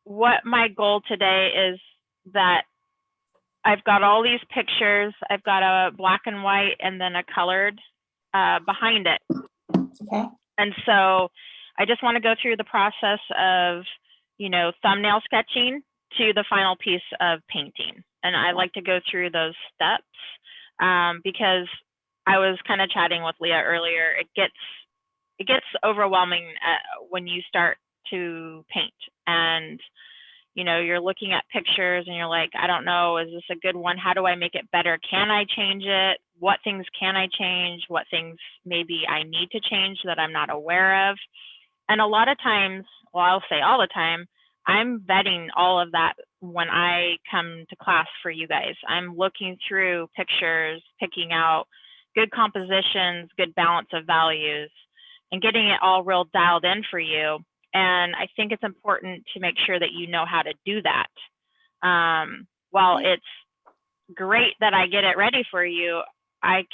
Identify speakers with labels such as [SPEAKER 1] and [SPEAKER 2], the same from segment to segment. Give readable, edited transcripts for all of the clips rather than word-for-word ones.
[SPEAKER 1] what my goal today is that I've got all these pictures. I've got a black and white and then a colored behind it.
[SPEAKER 2] Okay.
[SPEAKER 1] And so I just want to go through the process of, you know, thumbnail sketching to the final piece of painting. And I like to go through those steps because I was kind of chatting with Leah earlier. It gets overwhelming when you start to paint, and you know, you're looking at pictures and you're like, I don't know, is this a good one? How do I make it better? Can I change it? What things can I change? What things maybe I need to change that I'm not aware of? And a lot of times, well, I'll say all the time, I'm vetting all of that when I come to class for you guys. I'm looking through pictures, picking out good compositions, good balance of values, and getting it all real dialed in for you. And I think it's important to make sure that you know how to do that. While it's great that I get it ready for you, it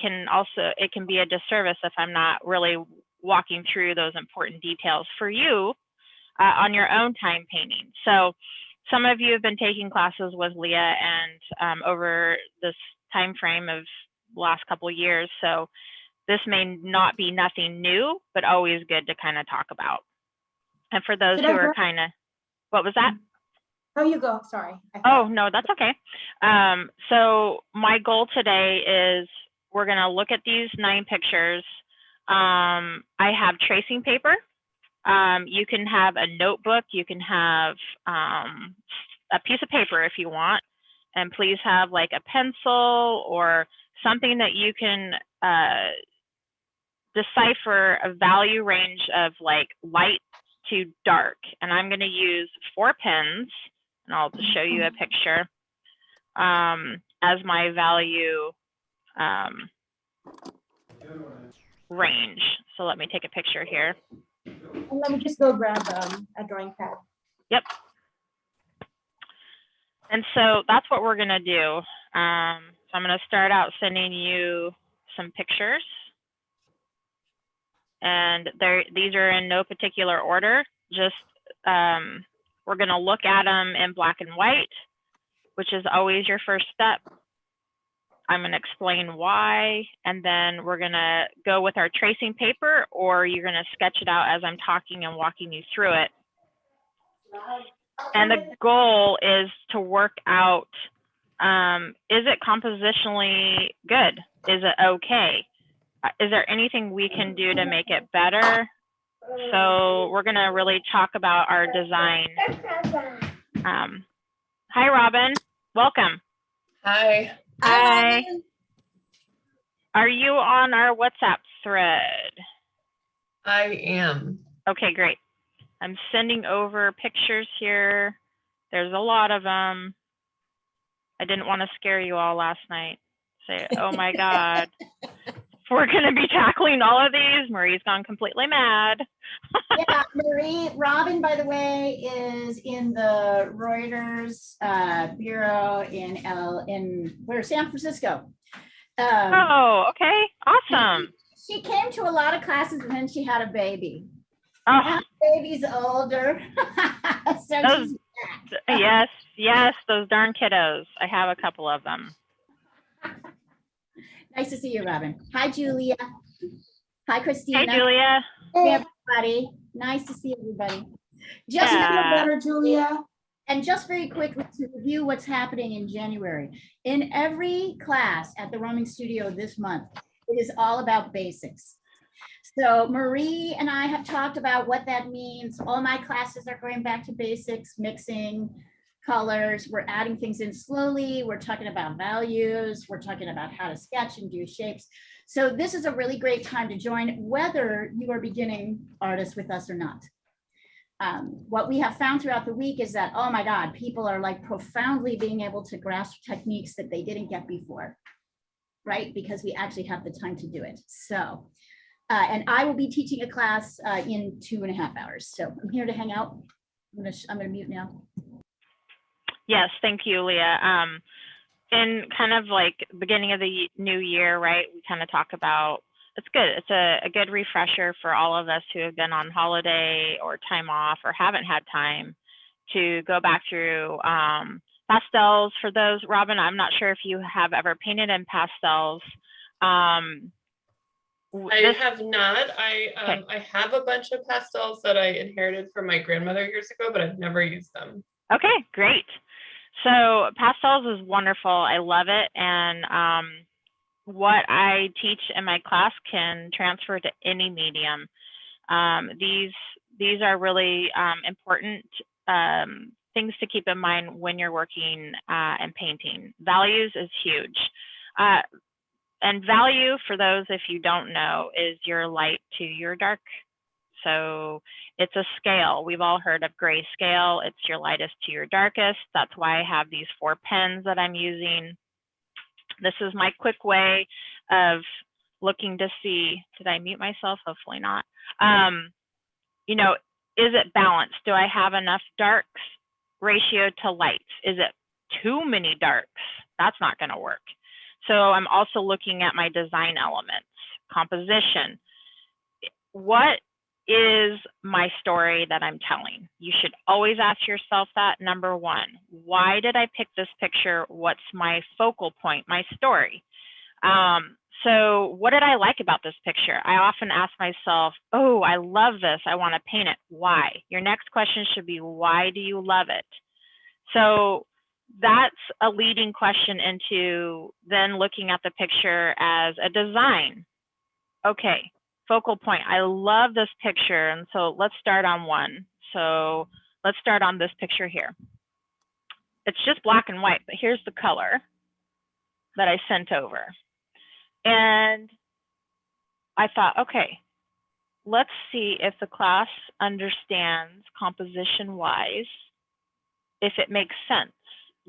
[SPEAKER 1] can be a disservice if I'm not really walking through those important details for you on your own time painting. So some of you have been taking classes with Leah and over this time frame of the last couple of years. So this may not be nothing new, but always good to kind of talk about. And for those who are kind of, what was that?
[SPEAKER 2] Oh, you go. Sorry.
[SPEAKER 1] Oh, no, that's okay. So my goal today is we're going to look at these 9 pictures. I have tracing paper. You can have a notebook. You can have a piece of paper if you want. And please have like a pencil or something that you can decipher a value range of like light to dark. And I'm going to use 4 pens, and I'll just show you a picture as my value range. So let me take a picture here.
[SPEAKER 2] And let me just go grab a drawing pad.
[SPEAKER 1] Yep. And so that's what we're going to do. So I'm going to start out sending you some pictures. And these are in no particular order. Just we're going to look at them in black and white, which is always your first step. I'm going to explain why, and then we're going to go with our tracing paper, or you're going to sketch it out as I'm talking and walking you through it. And the goal is to work out, is it compositionally good? Is it okay? Is there anything we can do to make it better? So we're going to really talk about our design. Hi, Robin. Welcome.
[SPEAKER 3] Hi.
[SPEAKER 1] Hi. Are you on our WhatsApp thread?
[SPEAKER 3] I am.
[SPEAKER 1] Okay, great. I'm sending over pictures here. There's a lot of them. I didn't want to scare you all last night. Say, oh my God. We're going to be tackling all of these. Marie's gone completely mad.
[SPEAKER 2] Yeah, Robin, by the way, is in the Reuters bureau in San Francisco.
[SPEAKER 1] Oh, okay. Awesome.
[SPEAKER 2] She came to a lot of classes and then she had a baby.
[SPEAKER 1] Oh.
[SPEAKER 2] Now the baby's older. So she's back.
[SPEAKER 1] Yes, those darn kiddos. I have a couple of them.
[SPEAKER 2] Nice to see you, Robin. Hi, Julia. Hi, Christina.
[SPEAKER 1] Hey, Julia.
[SPEAKER 2] Hey, everybody. Nice to see everybody. Just better, Julia. And just very quickly to review what's happening in January. In every class at the Roaming Studio this month, it is all about basics. So Marie and I have talked about what that means. All my classes are going back to basics, mixing colors. We're adding things in slowly. We're talking about values. We're talking about how to sketch and do shapes. So this is a really great time to join, whether you are beginning artists with us or not. What we have found throughout the week is that, oh my God, people are like profoundly being able to grasp techniques that they didn't get before, right? Because we actually have the time to do it. So, and I will be teaching a class in 2.5 hours. So I'm here to hang out. I'm gonna mute now.
[SPEAKER 1] Yes, thank you, Leah. In kind of like beginning of the new year, right? We kind of talk about it's good. It's a good refresher for all of us who have been on holiday or time off or haven't had time to go back through pastels. For those, Robin, I'm not sure if you have ever painted in pastels.
[SPEAKER 3] I have not.
[SPEAKER 1] Okay.
[SPEAKER 3] I have a bunch of pastels that I inherited from my grandmother years ago, but I've never used them.
[SPEAKER 1] Okay, great. So pastels is wonderful. I love it. And what I teach in my class can transfer to any medium. These are really important things to keep in mind when you're working and painting. Values is huge. And value, for those if you don't know, is your light to your dark. So it's a scale. We've all heard of grayscale. It's your lightest to your darkest. That's why I have these 4 pens that I'm using. This is my quick way of looking to see, did I mute myself? Hopefully not. You know, is it balanced? Do I have enough darks ratio to lights? Is it too many darks? That's not going to work. So I'm also looking at my design elements, composition. What is my story that I'm telling? You should always ask yourself that. Number one, why did I pick this picture? What's my focal point, my story? So what did I like about this picture? I often ask myself, oh, I love this. I want to paint it. Why? Your next question should be, why do you love it? So that's a leading question into then looking at the picture as a design. Okay, focal point. I love this picture. And so let's start on one. So let's start on this picture here. It's just black and white, but here's the color that I sent over. And I thought, okay, let's see if the class understands composition-wise, if it makes sense.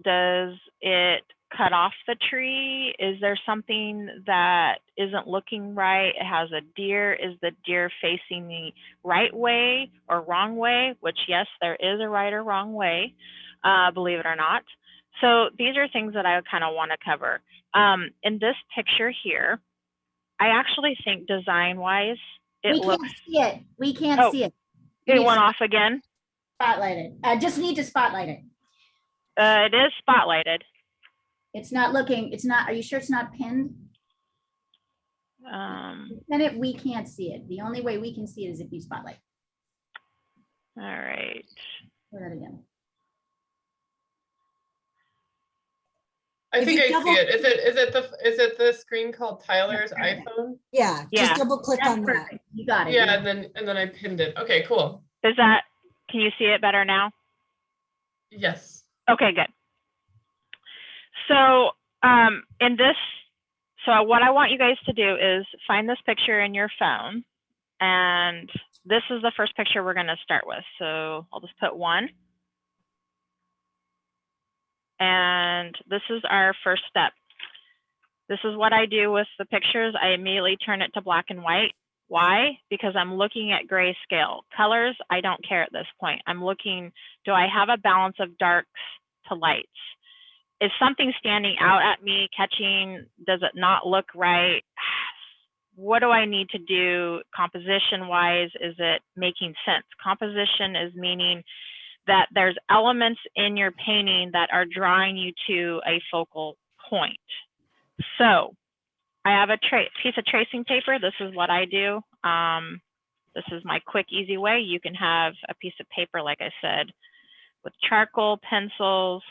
[SPEAKER 1] Does it cut off the tree? Is there something that isn't looking right? It has a deer. Is the deer facing the right way or wrong way? Which, yes, there is a right or wrong way, believe it or not. So these are things that I kind of want to cover. In this picture here, I actually think design-wise, it looks.
[SPEAKER 2] Can't see it. We can't see it.
[SPEAKER 1] It went off again.
[SPEAKER 2] Spotlight it. I just need to spotlight it.
[SPEAKER 1] It is spotlighted.
[SPEAKER 2] It's not looking. It's not. Are you sure it's not pinned? Pin it. We can't see it. The only way we can see it is if you spotlight.
[SPEAKER 1] All right.
[SPEAKER 2] Do that again.
[SPEAKER 3] I think I see it. Is it the screen called Tyler's iPhone?
[SPEAKER 4] Yeah, just double click on that.
[SPEAKER 2] Perfect. You got it.
[SPEAKER 3] Yeah, and then I pinned it. Okay, cool.
[SPEAKER 1] Is that, can you see it better now?
[SPEAKER 3] Yes.
[SPEAKER 1] Okay, good. So in this, so what I want you guys to do is find this picture in your phone. And this is the first picture we're going to start with. So I'll just put 1. And this is our first step. This is what I do with the pictures. I immediately turn it to black and white. Why? Because I'm looking at grayscale. Colors, I don't care at this point. I'm looking, do I have a balance of darks to lights? Is something standing out at me, catching? Does it not look right? What do I need to do composition-wise? Is it making sense? Composition is meaning that there's elements in your painting that are drawing you to a focal point. So I have a piece of tracing paper. This is what I do. This is my quick, easy way. You can have a piece of paper, like I said, with charcoal, pencils,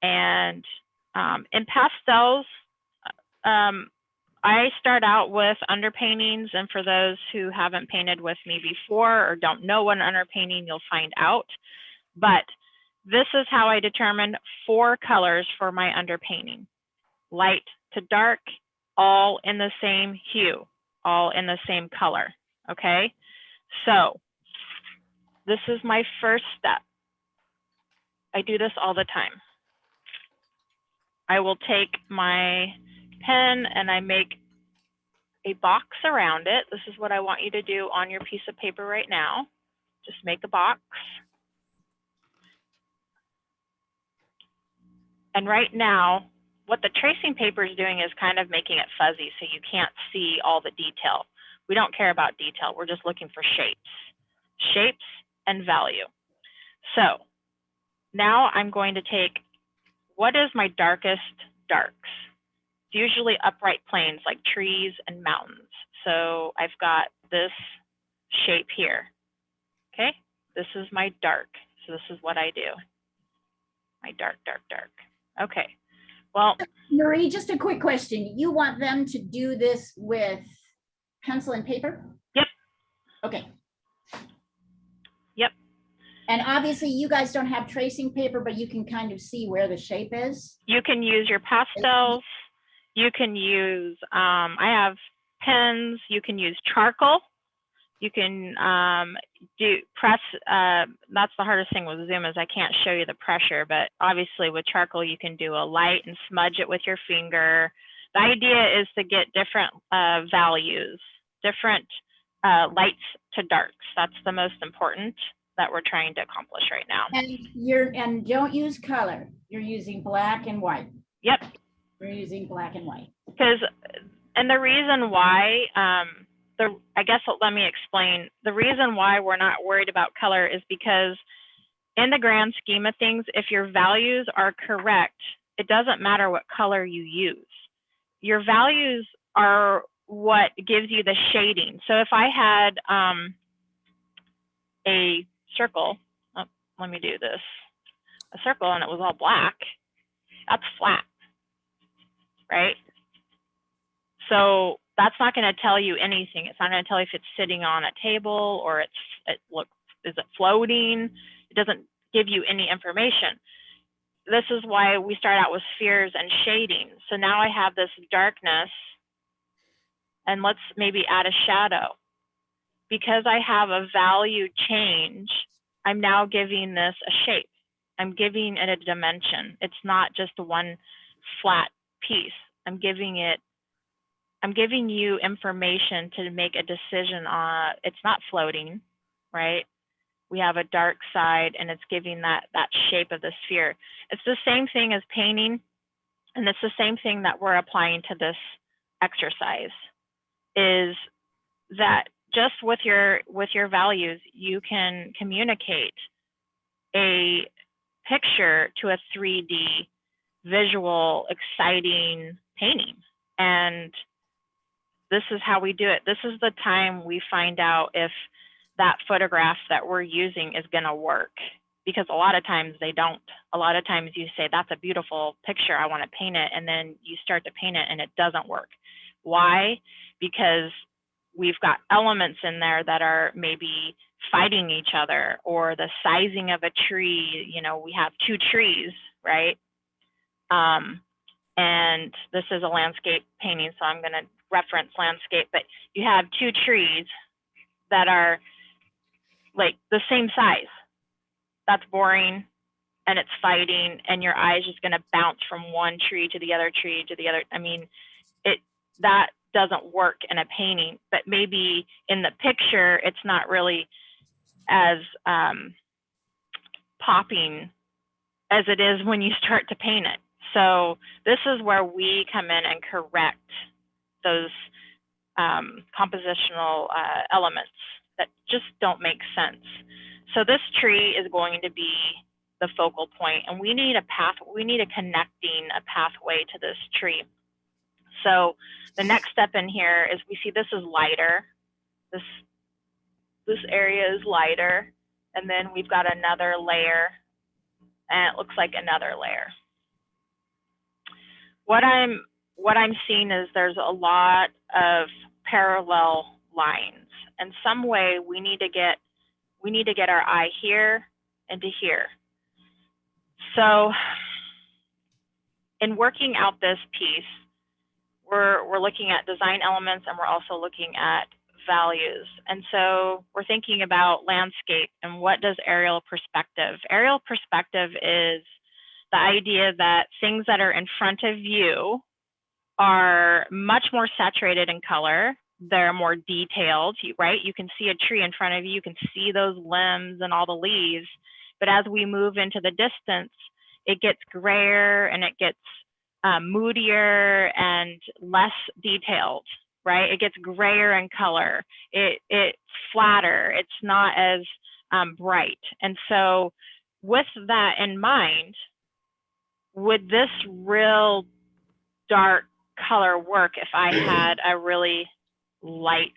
[SPEAKER 1] and in pastels, I start out with underpaintings, and for those who haven't painted with me before or don't know what an underpainting, you'll find out. But this is how I determine 4 colors for my underpainting. Light to dark, all in the same hue, all in the same color, okay? So this is my first step. I do this all the time. I will take my pen and I make a box around it. This is what I want you to do on your piece of paper right now. Just make a box. And right now, what the tracing paper is doing is kind of making it fuzzy so you can't see all the detail. We don't care about detail. We're just looking for shapes and value. So now I'm going to take, what is my darkest darks? It's usually upright planes like trees and mountains. So I've got this shape here. Okay, this is my dark. So this is what I do. My dark. Okay, well.
[SPEAKER 2] Marie, just a quick question. You want them to do this with pencil and paper?
[SPEAKER 1] Yep.
[SPEAKER 2] Okay.
[SPEAKER 1] Yep.
[SPEAKER 2] And obviously you guys don't have tracing paper, but you can kind of see where the shape is.
[SPEAKER 1] You can use your pastels. You can use, I have pens. You can use charcoal. You can press, that's the hardest thing with Zoom is I can't show you the pressure, but obviously with charcoal, you can do a light and smudge it with your finger. The idea is to get different values, different lights to darks. That's the most important that we're trying to accomplish right now.
[SPEAKER 2] And don't use color. You're using black and white.
[SPEAKER 1] Yep.
[SPEAKER 2] We're using black and white.
[SPEAKER 1] And the reason why, I guess let me explain. The reason why we're not worried about color is because in the grand scheme of things, if your values are correct, it doesn't matter what color you use. Your values are what gives you the shading. So if I had a circle, let me do this, a circle and it was all black, that's flat, right? So that's not going to tell you anything. It's not going to tell you if it's sitting on a table or is it floating? It doesn't give you any information. This is why we start out with spheres and shading. So now I have this darkness, and let's maybe add a shadow. Because I have a value change, I'm now giving this a shape. I'm giving it a dimension. It's not just one flat piece. I'm giving you information to make a decision on. It's not floating, right? We have a dark side and it's giving that shape of the sphere. It's the same thing as painting, and it's the same thing that we're applying to this exercise, is that just with your values, you can communicate a picture to a 3D visual, exciting painting. And this is how we do it. This is the time we find out if that photograph that we're using is going to work, because a lot of times they don't. A lot of times you say, that's a beautiful picture, I want to paint it, and then you start to paint it and it doesn't work. Why? Because we've got elements in there that are maybe fighting each other, or the sizing of a tree. You know, we have two trees, right? And this is a landscape painting, so I'm going to reference landscape, but you have two trees that are like the same size. That's boring, and it's fighting, and your eye is just going to bounce from one tree to the other tree to the other. I mean, that doesn't work in a painting, but maybe in the picture, it's not really as popping as it is when you start to paint it. So this is where we come in and correct those compositional elements that just don't make sense. So this tree is going to be the focal point, and we need a connecting pathway to this tree. So the next step in here is, we see this is lighter. This area is lighter, and then we've got another layer, and it looks like another layer. What I'm seeing is there's a lot of parallel lines. In some way, we need to get our eye here and to here. So in working out this piece, we're looking at design elements, and we're also looking at values. And so we're thinking about landscape, and what does aerial perspective? Aerial perspective is the idea that things that are in front of you are much more saturated in color. They're more detailed, right? You can see a tree in front of you. You can see those limbs and all the leaves. But as we move into the distance, it gets grayer and it gets moodier and less detailed, right? It gets grayer in color. It's flatter. It's not as bright. And so with that in mind, would this real dark color work if I had a really light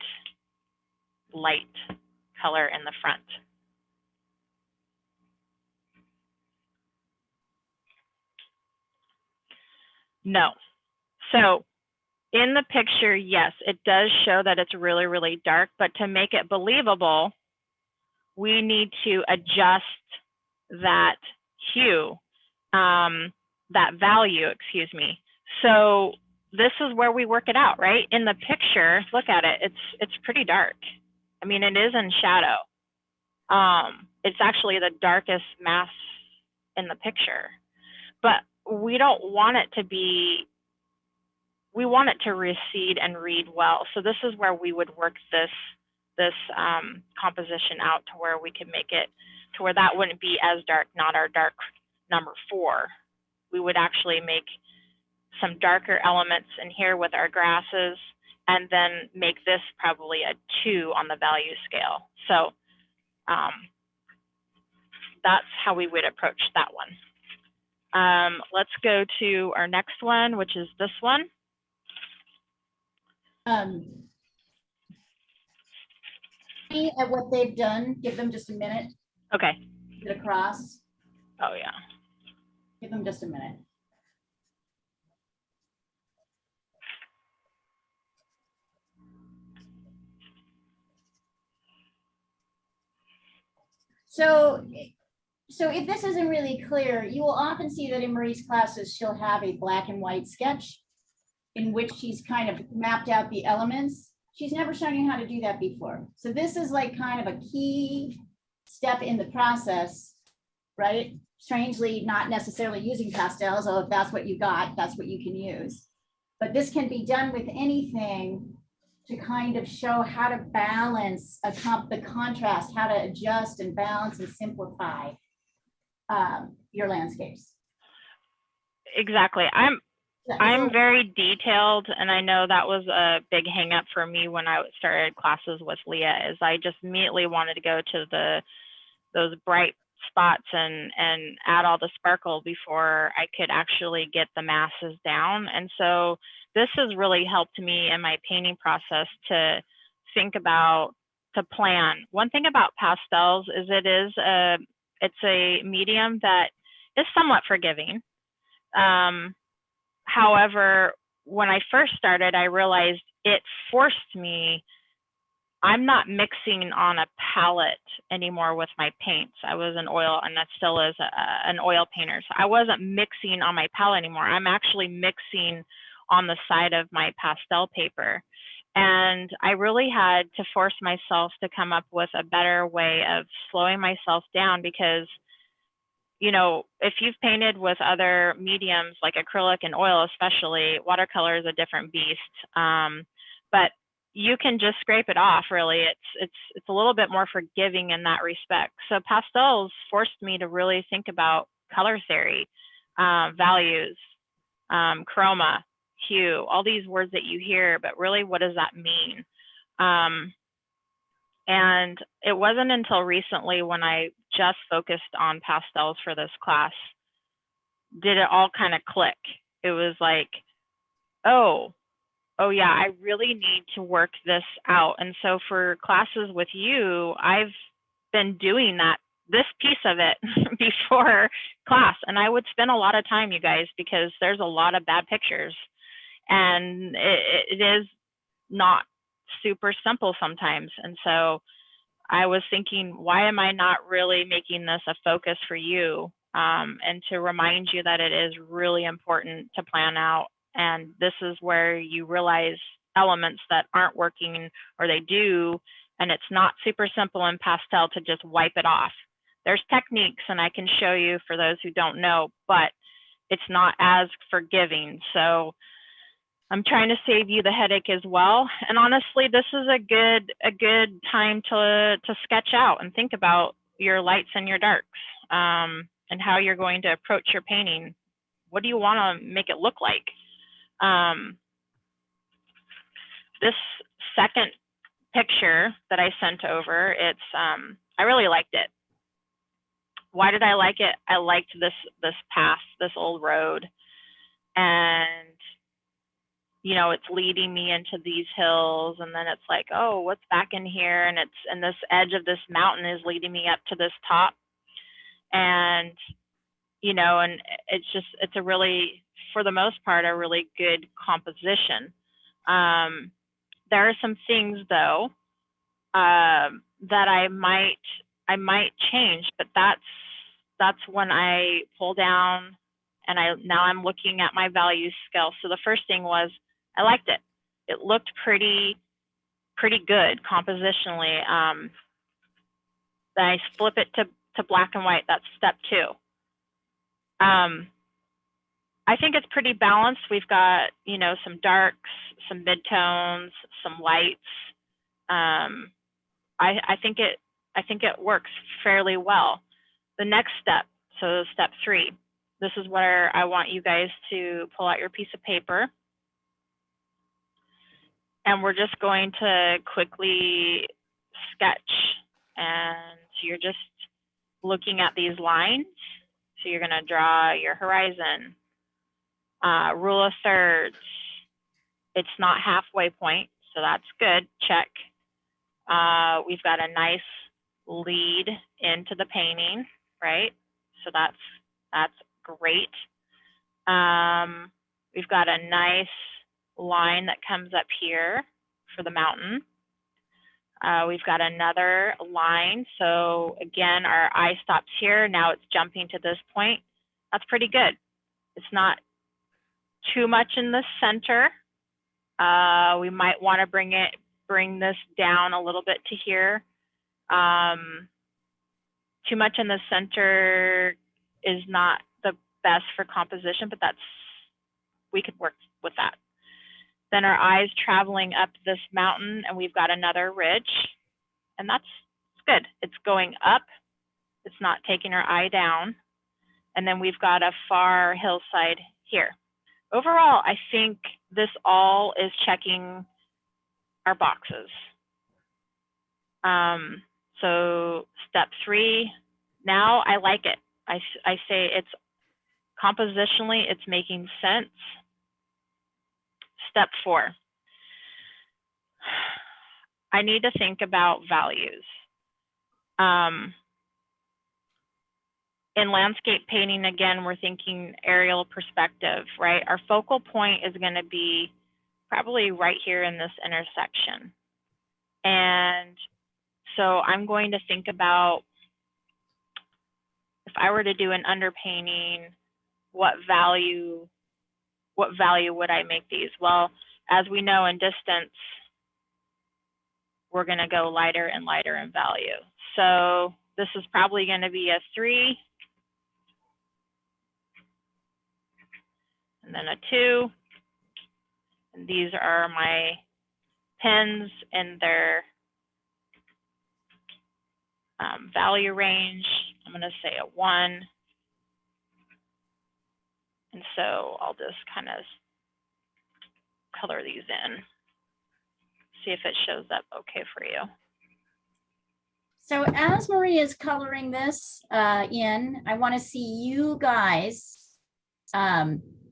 [SPEAKER 1] color in the front? No. So in the picture, yes, it does show that it's really, really dark, but to make it believable, we need to adjust that hue, that value, excuse me. So this is where we work it out, right? In the picture, look at it, it's pretty dark. I mean, it is in shadow. It's actually the darkest mass in the picture, but we don't want it to be, we want it to recede and read well. So this is where we would work this composition out to where we can make it to where that wouldn't be as dark, not our dark number 4. We would actually make some darker elements in here with our grasses, and then make this probably a 2 on the value scale. So that's how we would approach that one. Let's go to our next one, which is this one.
[SPEAKER 2] At what they've done, give them just a minute.
[SPEAKER 1] Okay.
[SPEAKER 2] Get across.
[SPEAKER 1] Oh yeah.
[SPEAKER 2] Give them just a minute. So if this isn't really clear, you will often see that in Marie's classes, she'll have a black and white sketch in which she's kind of mapped out the elements. She's never shown you how to do that before. So this is like kind of a key step in the process, right? Strangely, not necessarily using pastels, or if that's what you got, that's what you can use. But this can be done with anything to kind of show how to balance the contrast, how to adjust and balance and simplify your landscapes.
[SPEAKER 1] Exactly. I'm very detailed, and I know that was a big hang up for me when I started classes with Leah, is I just immediately wanted to go to those bright spots and add all the sparkle before I could actually get the masses down. And so this has really helped me in my painting process to think about, to plan. One thing about pastels is it's a medium that is somewhat forgiving. However, when I first started, I realized it forced me, I'm not mixing on a palette anymore with my paints. I was an oil, and that still is an oil painter. So I wasn't mixing on my palette anymore. I'm actually mixing on the side of my pastel paper. And I really had to force myself to come up with a better way of slowing myself down, because you know, if you've painted with other mediums like acrylic and oil, especially, watercolor is a different beast. But you can just scrape it off, really. It's a little bit more forgiving in that respect. So pastels forced me to really think about color theory, values, chroma, hue, all these words that you hear, but really, what does that mean? And it wasn't until recently, when I just focused on pastels for this class, did it all kind of click. It was like, oh yeah, I really need to work this out. And so for classes with you, I've been doing this piece of it before class. And I would spend a lot of time, you guys, because there's a lot of bad pictures. And it is not super simple sometimes. And so I was thinking, why am I not really making this a focus for you, and to remind you that it is really important to plan out. And this is where you realize elements that aren't working, or they do, and it's not super simple in pastel to just wipe it off. There's techniques, and I can show you for those who don't know, but it's not as forgiving. So I'm trying to save you the headache as well. And honestly, this is a good time to sketch out and think about your lights and your darks, and how you're going to approach your painting. what do you want to make it look like? This second picture that I sent over, it's, I really liked it. Why did I like it? I liked this path, this old road, and you know, it's leading me into these hills, and then it's like, oh, what's back in here? And this edge of this mountain is leading me up to this top. And, you know, and it's a really, for the most part, a really good composition. There are some things though, that I might change, but that's when I pull down and now I'm looking at my value scale. So the first thing was, I liked it. It looked pretty good compositionally. Then I flip it to black and white. That's step 2. I think it's pretty balanced. We've got, you know, some darks, some midtones, some lights. I think it works fairly well. The next step, so step 3, this is where I want you guys to pull out your piece of paper. And we're just going to quickly sketch. And so you're just looking at these lines. So you're gonna draw your horizon, rule of thirds. It's not halfway point, so that's good, check. We've got a nice lead into the painting, right? So that's great. We've got a nice line that comes up here for the mountain. We've got another line. So again, our eye stops here. Now it's jumping to this point. That's pretty good. It's not too much in the center. We might want to bring this down a little bit to here. Too much in the center is not the best for composition, but we could work with that. Then our eyes traveling up this mountain, and we've got another ridge, and that's good. It's going up. It's not taking our eye down. And then we've got a far hillside here. Overall, I think this all is checking our boxes. So step 3, now I like it. I say it's compositionally, it's making sense. Step 4, I need to think about values. In landscape painting, again, we're thinking aerial perspective, right? Our focal point is going to be probably right here in this intersection. And so I'm going to think about, if I were to do an underpainting, what value would I make these? Well, as we know in distance, we're going to go lighter and lighter in value. So this is probably going to be a 3, and then a 2. And these are my pens in their value range. I'm going to say a 1. And so I'll just kind of color these in, see if it shows up okay for you.
[SPEAKER 2] So as Maria is coloring this in, I want to see you guys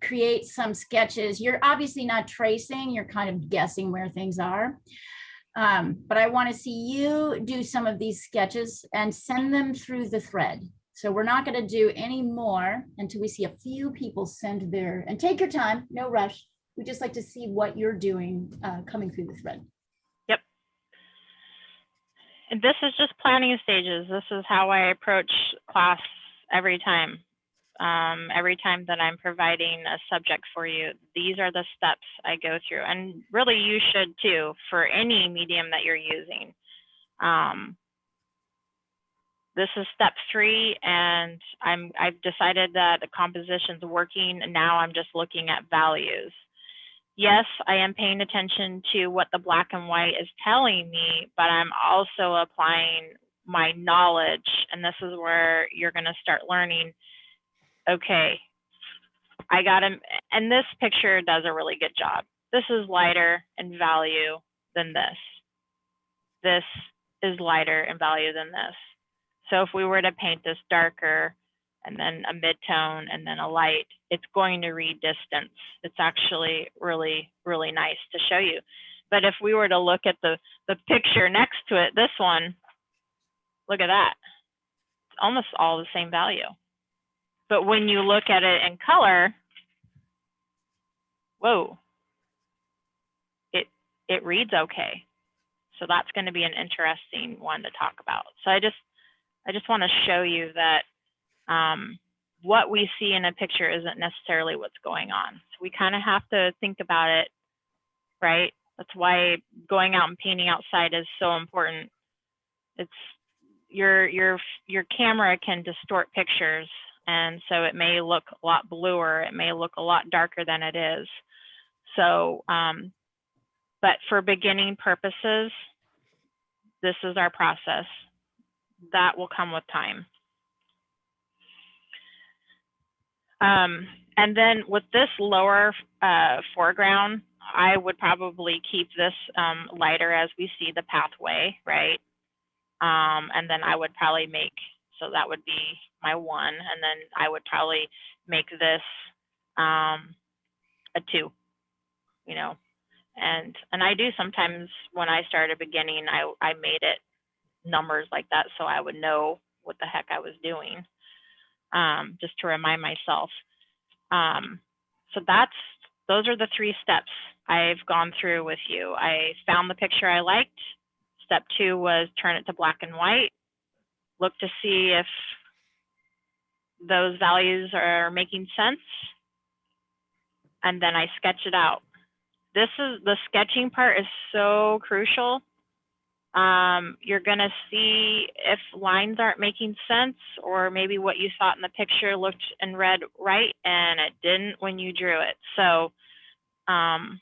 [SPEAKER 2] create some sketches. You're obviously not tracing, you're kind of guessing where things are. But I want to see you do some of these sketches and send them through the thread. So we're not going to do any more until we see a few people send their, and take your time, no rush. We just like to see what you're doing coming through the thread.
[SPEAKER 1] Yep. And this is just planning stages. This is how I approach class every time. Every time that I'm providing a subject for you, these are the steps I go through. And really you should too, for any medium that you're using. This is step 3, and I've decided that the composition's working, and now I'm just looking at values. Yes, I am paying attention to what the black and white is telling me, but I'm also applying my knowledge, and this is where you're going to start learning, okay, and this picture does a really good job. This is lighter in value than this. This is lighter in value than this. So if we were to paint this darker and then a mid-tone and then a light, it's going to read distance. It's actually really, really nice to show you. But if we were to look at the picture next to it, this one, look at that. It's almost all the same value. But when you look at it in color, whoa, it reads okay. So that's going to be an interesting one to talk about. So I just want to show you that what we see in a picture isn't necessarily what's going on. So we kind of have to think about it, right? That's why going out and painting outside is so important. It's your camera can distort pictures, and so it may look a lot bluer, it may look a lot darker than it is. So, but for beginning purposes, this is our process. That will come with time. And then with this lower foreground, I would probably keep this lighter as we see the pathway, right? And then I would probably make, so that would be my 1, and then I would probably make this a 2, you know. And I do sometimes when I started beginning, I made it numbers like that so I would know what the heck I was doing, just to remind myself. So those are the 3 steps I've gone through with you. I found the picture I liked. Step 2 was turn it to black and white. Look to see if those values are making sense. And then I sketch it out. The sketching part is so crucial. You're gonna see if lines aren't making sense, or maybe what you thought in the picture looked and read right and it didn't when you drew it. So I'm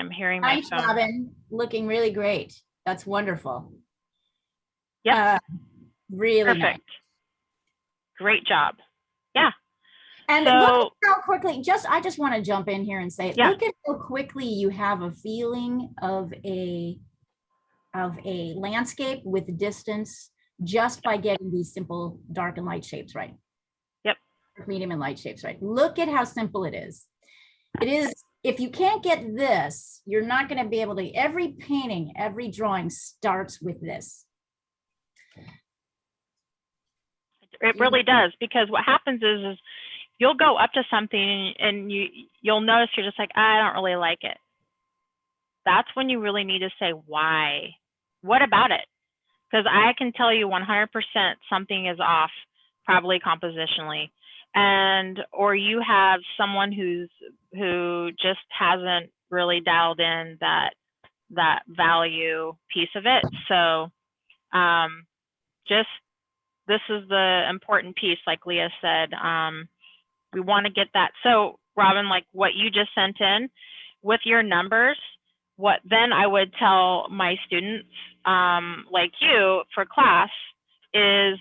[SPEAKER 1] hearing my
[SPEAKER 2] Nice,
[SPEAKER 1] phone.
[SPEAKER 2] Robin, looking really great. That's wonderful.
[SPEAKER 1] Yeah,
[SPEAKER 2] really
[SPEAKER 1] perfect.
[SPEAKER 2] nice.
[SPEAKER 1] Great job. Yeah.
[SPEAKER 2] And
[SPEAKER 1] So,
[SPEAKER 2] look at how quickly, I just want to jump in here and say,
[SPEAKER 1] yeah.
[SPEAKER 2] look at how quickly you have a feeling of a landscape with distance just by getting these simple dark and light shapes right.
[SPEAKER 1] Yep.
[SPEAKER 2] Medium and light shapes right. Look at how simple it is. It is, if you can't get this, you're not going to be able to, every painting, every drawing starts with this.
[SPEAKER 1] It really does, because what happens is you'll go up to something and you'll notice you're just like, I don't really like it. That's when you really need to say, why? What about it? Because I can tell you 100% something is off, probably compositionally. Or you have someone who just hasn't really dialed in that value piece of it. So this is the important piece, like Leah said. We want to get that. So Robin, like what you just sent in with your numbers, what then I would tell my students, like you for class, is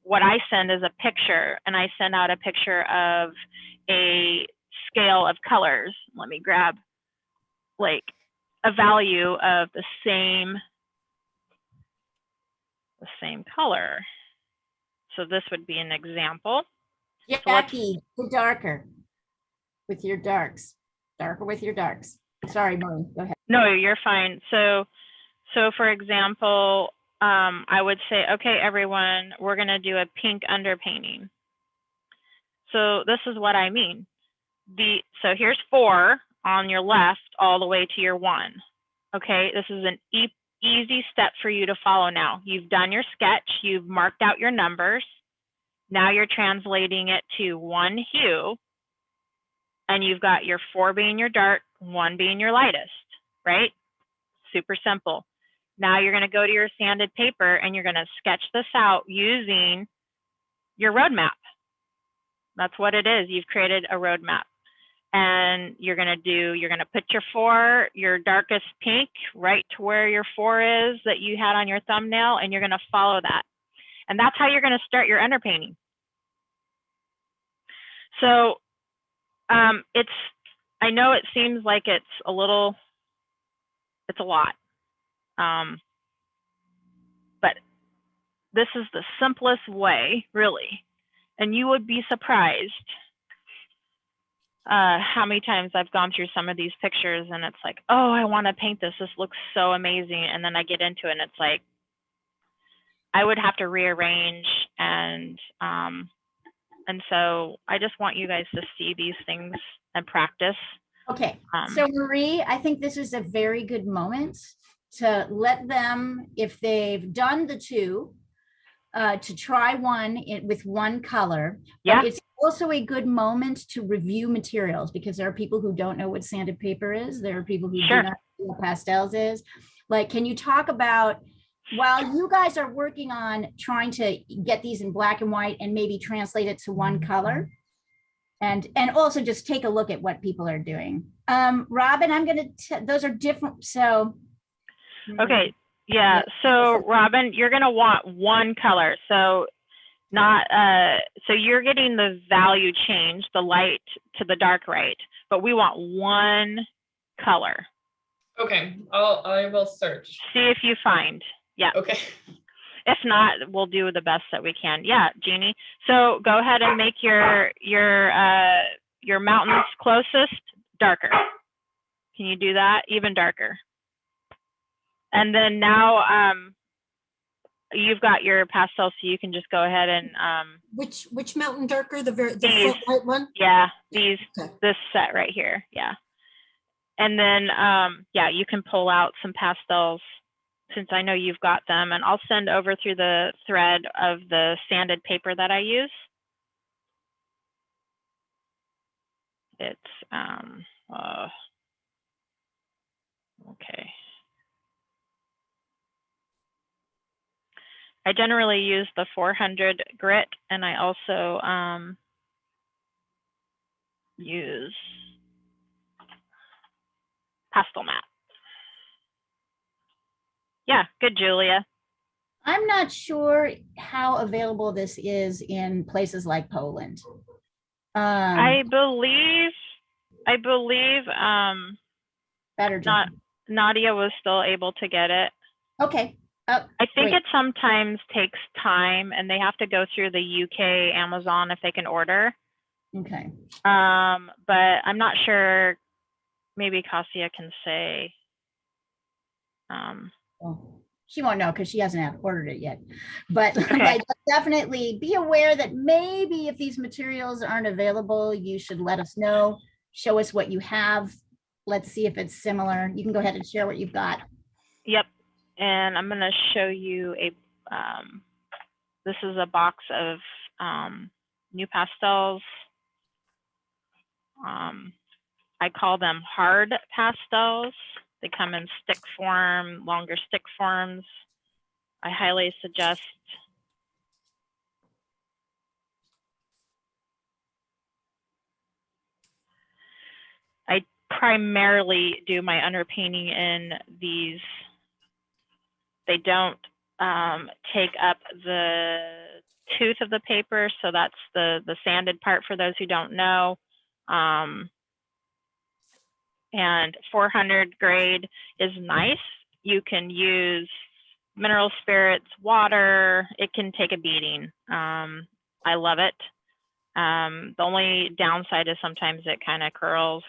[SPEAKER 1] what I send is a picture, and I send out a picture of a scale of colors. Let me grab like a value of the same color. So this would be an example.
[SPEAKER 2] Jackie, so darker with your darks. Darker with your darks. Sorry, Maureen, go ahead.
[SPEAKER 1] No, you're fine. So for example, I would say, okay, everyone, we're going to do a pink underpainting. So this is what I mean. So here's 4 on your left all the way to your 1. Okay, this is an easy step for you to follow now. You've done your sketch, you've marked out your numbers. Now you're translating it to 1 hue, and you've got your 4 being your dark, 1 being your lightest, right? Super simple. Now you're going to go to your sanded paper and you're going to sketch this out using your roadmap. That's what it is. You've created a roadmap. And you're going to put your darkest pink right to where your 4 is that you had on your thumbnail, and you're going to follow that. And that's how you're going to start your underpainting. So I know it seems like it's a lot. But this is the simplest way, really. And you would be surprised how many times I've gone through some of these pictures and it's like, oh, I want to paint this. This looks so amazing. And then I get into it and it's like, I would have to rearrange and so I just want you guys to see these things and practice.
[SPEAKER 2] Okay, so Marie, I think this is a very good moment to let them, if they've done the two, to try one with one color.
[SPEAKER 1] Yeah.
[SPEAKER 2] But it's also a good moment to review materials because there are people who don't know what sanded paper is. There are people who
[SPEAKER 1] Sure.
[SPEAKER 2] do not know what pastels is. Like, can you talk about, while you guys are working on trying to get these in black and white and maybe translate it to one color, and also just take a look at what people are doing. Robin, I'm gonna, those are different, so.
[SPEAKER 1] Okay, yeah, so Robin, you're gonna want one color, so not, so you're getting the value change, the light to the dark right, but we want one color.
[SPEAKER 3] Okay, I will search.
[SPEAKER 1] See if you find, yeah.
[SPEAKER 3] Okay.
[SPEAKER 1] If not, we'll do the best that we can. Yeah, Jeannie. So go ahead and make your mountains closest darker. Can you do that? Even darker. And then now you've got your pastel, so you can just go ahead and
[SPEAKER 4] Which mountain darker? The
[SPEAKER 1] these,
[SPEAKER 4] full white one?
[SPEAKER 1] yeah, these
[SPEAKER 4] Okay.
[SPEAKER 1] this set right here. Yeah. And then yeah, you can pull out some pastels since I know you've got them, and I'll send over through the thread of the sanded paper that I use. It's okay. I generally use the 400 grit, and I also use Pastel Matte. Yeah, good, Julia.
[SPEAKER 2] I'm not sure how available this is in places like Poland.
[SPEAKER 1] I believe
[SPEAKER 2] Better job.
[SPEAKER 1] Nadia was still able to get it.
[SPEAKER 2] Okay.
[SPEAKER 1] I think
[SPEAKER 2] great.
[SPEAKER 1] it sometimes takes time, and they have to go through the UK Amazon if they can order.
[SPEAKER 2] Okay.
[SPEAKER 1] But I'm not sure. Maybe Cassia can say.
[SPEAKER 2] Well, she won't know because she hasn't ordered it yet. But,
[SPEAKER 1] Okay.
[SPEAKER 2] but definitely be aware that maybe if these materials aren't available, you should let us know. Show us what you have. Let's see if it's similar. You can go ahead and share what you've got.
[SPEAKER 1] Yep. And I'm going to show you a, this is a box of new pastels. I call them hard pastels. They come in stick form, longer stick forms. I highly suggest I primarily do my underpainting in these. They don't take up the tooth of the paper, so that's the sanded part for those who don't know. And 400 grade is nice. You can use mineral spirits, water. It can take a beating. I love it. The only downside is sometimes it kind of curls.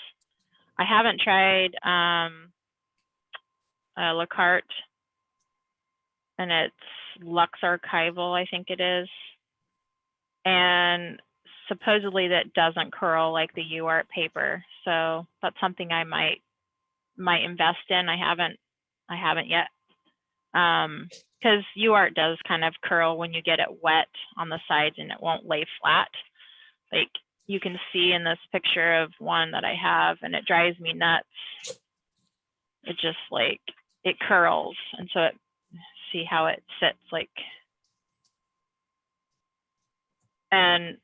[SPEAKER 1] I haven't tried La Carte, and it's Lux Archival, I think it is. And supposedly that doesn't curl like the UArt paper. So that's something I might invest in. I haven't yet. Because UArt does kind of curl when you get it wet on the sides and it won't lay flat. Like you can see in this picture of one that I have, and it drives me nuts. It just like, it curls. And so see how it sits like, and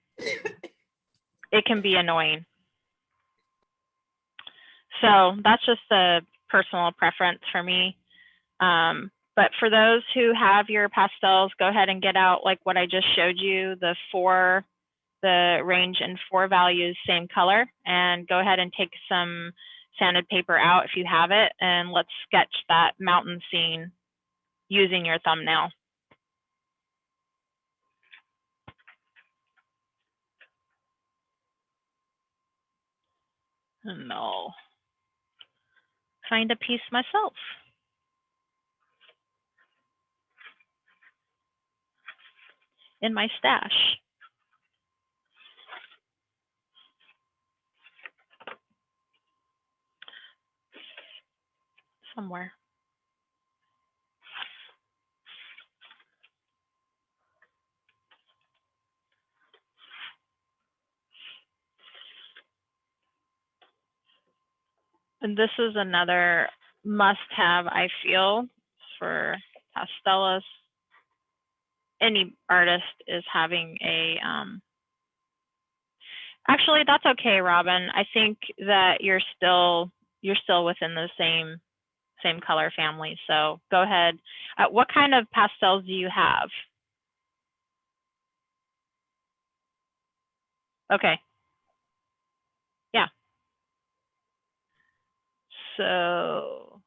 [SPEAKER 1] it can be annoying. So that's just a personal preference for me. But for those who have your pastels, go ahead and get out like what I just showed you, the 4 the range in 4 values, same color, and go ahead and take some sanded paper out if you have it, and let's sketch that mountain scene using your thumbnail. And I'll find a piece myself. In my stash. Somewhere. And this is another must-have, I feel, for Pastels. Any artist is having a, actually, that's okay, Robin. I think that you're still within the same color family. So go ahead. What kind of pastels do you have? Okay. Yeah. So.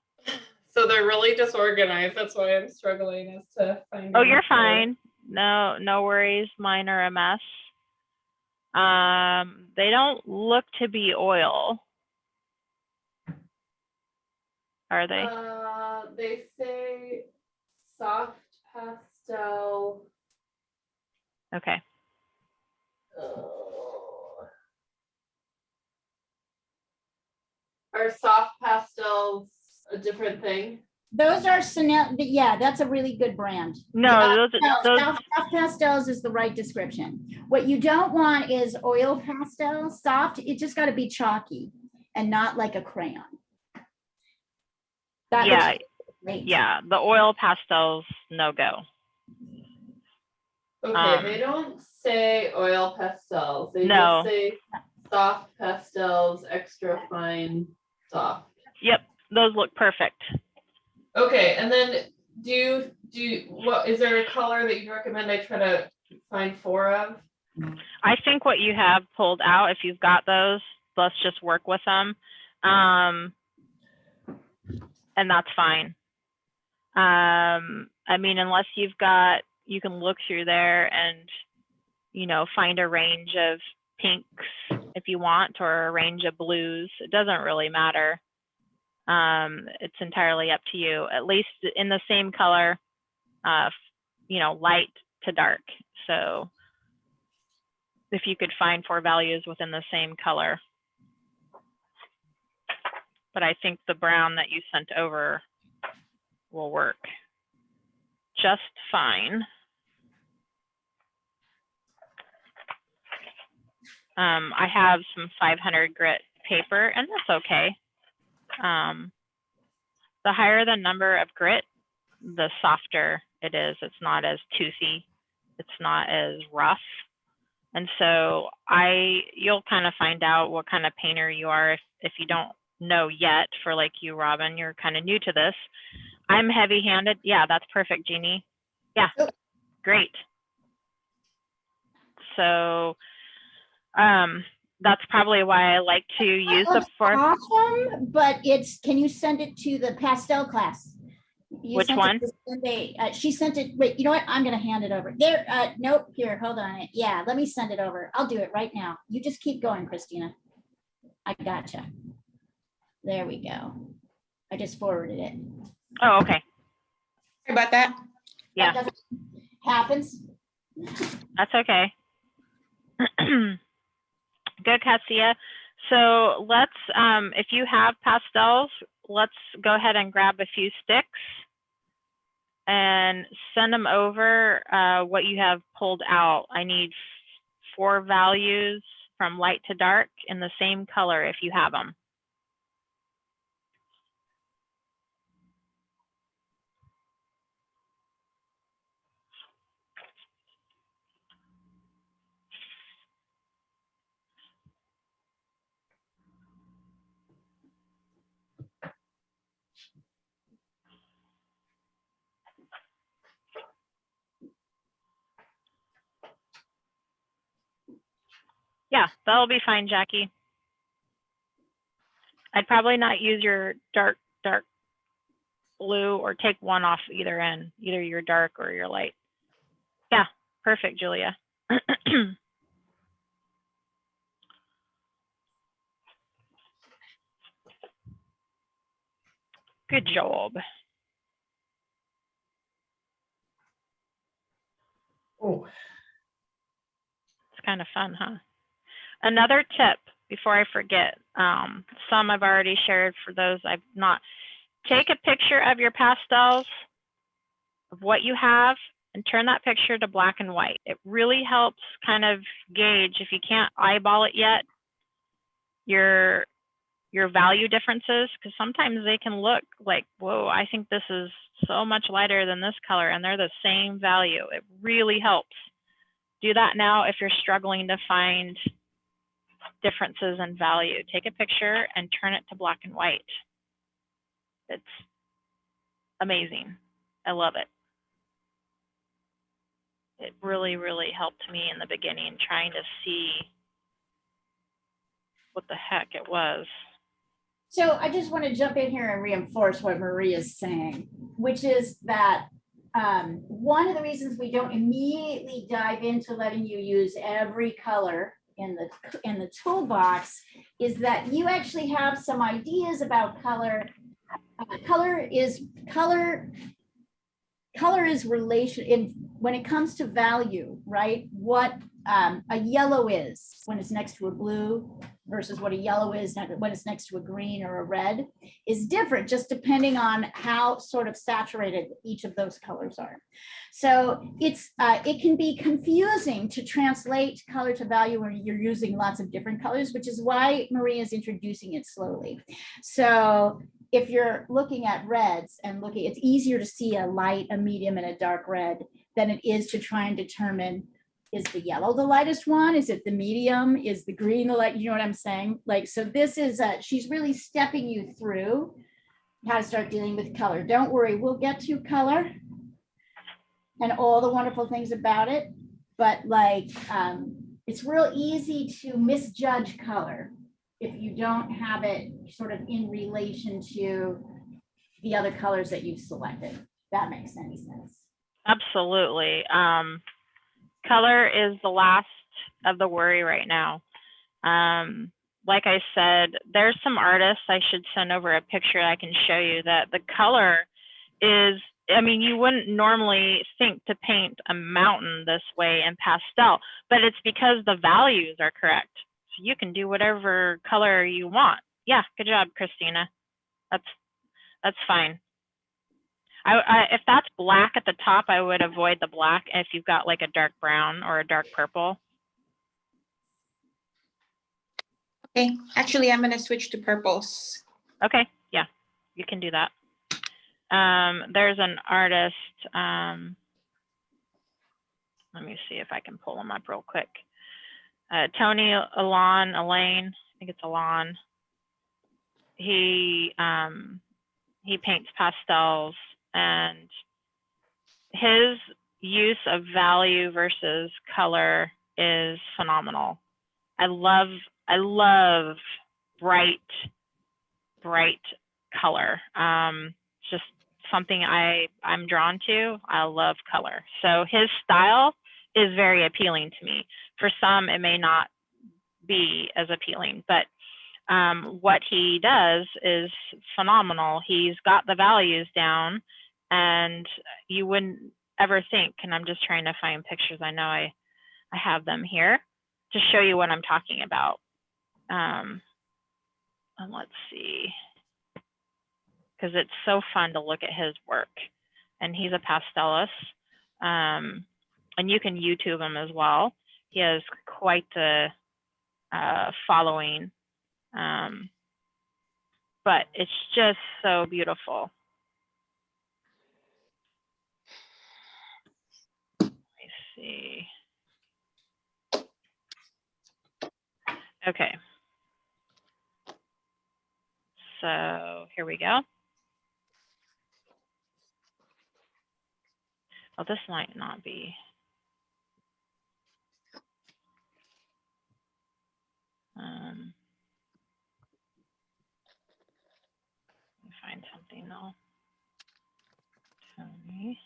[SPEAKER 3] So they're really disorganized. That's why I'm struggling as to find.
[SPEAKER 1] Oh, you're fine. No worries. Mine are a mess. They don't look to be oil. Are they?
[SPEAKER 3] They say soft pastel.
[SPEAKER 1] Okay.
[SPEAKER 3] Are soft pastels a different thing?
[SPEAKER 2] Those are yeah, that's a really good brand.
[SPEAKER 1] No, those
[SPEAKER 2] Soft pastels is the right description. What you don't want is oil pastel. Soft, it just got to be chalky and not like a crayon. That
[SPEAKER 1] yeah,
[SPEAKER 2] looks great.
[SPEAKER 1] yeah. The oil pastels, no go.
[SPEAKER 3] Okay, they don't say oil pastels. They
[SPEAKER 1] No.
[SPEAKER 3] just say soft pastels, extra fine, soft.
[SPEAKER 1] Yep, those look perfect.
[SPEAKER 3] Okay, and then what is there a color that you recommend I try to find 4 of?
[SPEAKER 1] I think what you have pulled out, if you've got those, let's just work with them. And that's fine. I mean, unless you've got, you can look through there and, you know, find a range of pinks if you want, or a range of blues. It doesn't really matter. It's entirely up to you, at least in the same color, you know, light to dark. So if you could find 4 values within the same color. But I think the brown that you sent over will work just fine. I have some 500 grit paper, and that's okay. The higher the number of grit, the softer it is. It's not as toothy. It's not as rough. And so you'll kind of find out what kind of painter you are if you don't know yet. For like you, Robin, you're kind of new to this. I'm heavy-handed. Yeah, that's perfect, Jeannie. Yeah, great. So that's probably why I like to use the four.
[SPEAKER 2] Awesome, but can you send it to the pastel class?
[SPEAKER 1] Which one?
[SPEAKER 2] She sent it. Wait, you know what? I'm going to hand it over. There. Nope. Here, hold on. Yeah, let me send it over. I'll do it right now. You just keep going, Christina. I gotcha. There we go. I just forwarded it.
[SPEAKER 1] Oh, okay.
[SPEAKER 5] Sorry about that.
[SPEAKER 1] Yeah.
[SPEAKER 2] That happens.
[SPEAKER 1] That's okay. Good, Cassia. So let's, if you have pastels, let's go ahead and grab a few sticks and send them over what you have pulled out. I need 4 values from light to dark in the same color if you have them. Yeah, that'll be fine, Jackie. I'd probably not use your dark blue or take one off either end, either your dark or your light. Yeah, perfect, Julia. Good job.
[SPEAKER 3] Oh,
[SPEAKER 1] It's kind of fun, huh? Another tip before I forget, some I've already shared for those I've not. Take a picture of your pastels, of what you have, and turn that picture to black and white. It really helps kind of gauge, if you can't eyeball it yet, your value differences, because sometimes they can look like, whoa, I think this is so much lighter than this color, and they're the same value. It really helps. Do that now if you're struggling to find differences in value. Take a picture and turn it to black and white. It's amazing. I love it. It really, really helped me in the beginning trying to see what the heck it was.
[SPEAKER 2] So I just want to jump in here and reinforce what Marie is saying, which is that one of the reasons we don't immediately dive into letting you use every color in the toolbox is that you actually have some ideas about color. Color is relation in when it comes to value, right? What a yellow is when it's next to a blue versus what a yellow is when it's next to a green or a red is different, just depending on how sort of saturated each of those colors are. So it can be confusing to translate color to value when you're using lots of different colors, which is why Maria is introducing it slowly. So if you're looking at reds and it's easier to see a light, a medium, and a dark red than it is to try and determine, is the yellow the lightest one? Is it the medium? Is the green the light? You know what I'm saying? Like, so this is, she's really stepping you through how to start dealing with color. Don't worry, we'll get to color and all the wonderful things about it. But like, it's real easy to misjudge color if you don't have it sort of in relation to the other colors that you've selected. If that makes any sense.
[SPEAKER 1] Absolutely. Color is the last of the worry right now. Like I said, there's some artists I should send over a picture I can show you that the color is, I mean, you wouldn't normally think to paint a mountain this way in pastel, but it's because the values are correct. So you can do whatever color you want. Yeah, good job, Christina. That's fine. If that's black at the top, I would avoid the black if you've got like a dark brown or a dark purple.
[SPEAKER 5] Okay, actually, I'm gonna switch to purples.
[SPEAKER 1] Okay, yeah, you can do that. There's an artist. Let me see if I can pull him up real quick. Tony Elaine, I think it's Elaine. He paints pastels, and his use of value versus color is phenomenal. I love bright color. It's just something I'm drawn to. I love color. So his style is very appealing to me. For some, it may not be as appealing, but what he does is phenomenal. He's got the values down, and you wouldn't ever think, and I'm just trying to find pictures. I know I have them here to show you what I'm talking about. And let's see, because it's so fun to look at his work. And he's a pastelist, and you can YouTube him as well. He has quite the following, but it's just so beautiful. Let me see. Okay. So here we go. Oh, this might not be. now. Tony.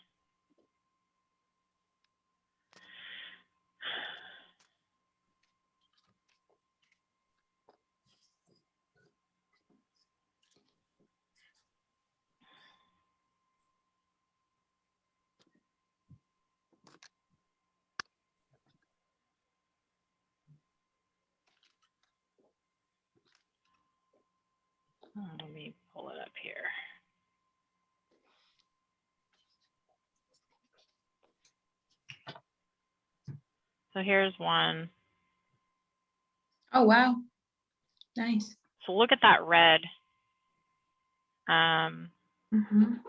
[SPEAKER 1] Let me pull it up here. So here's one.
[SPEAKER 5] Oh, wow. Nice.
[SPEAKER 1] So look at that red.
[SPEAKER 5] Mhm.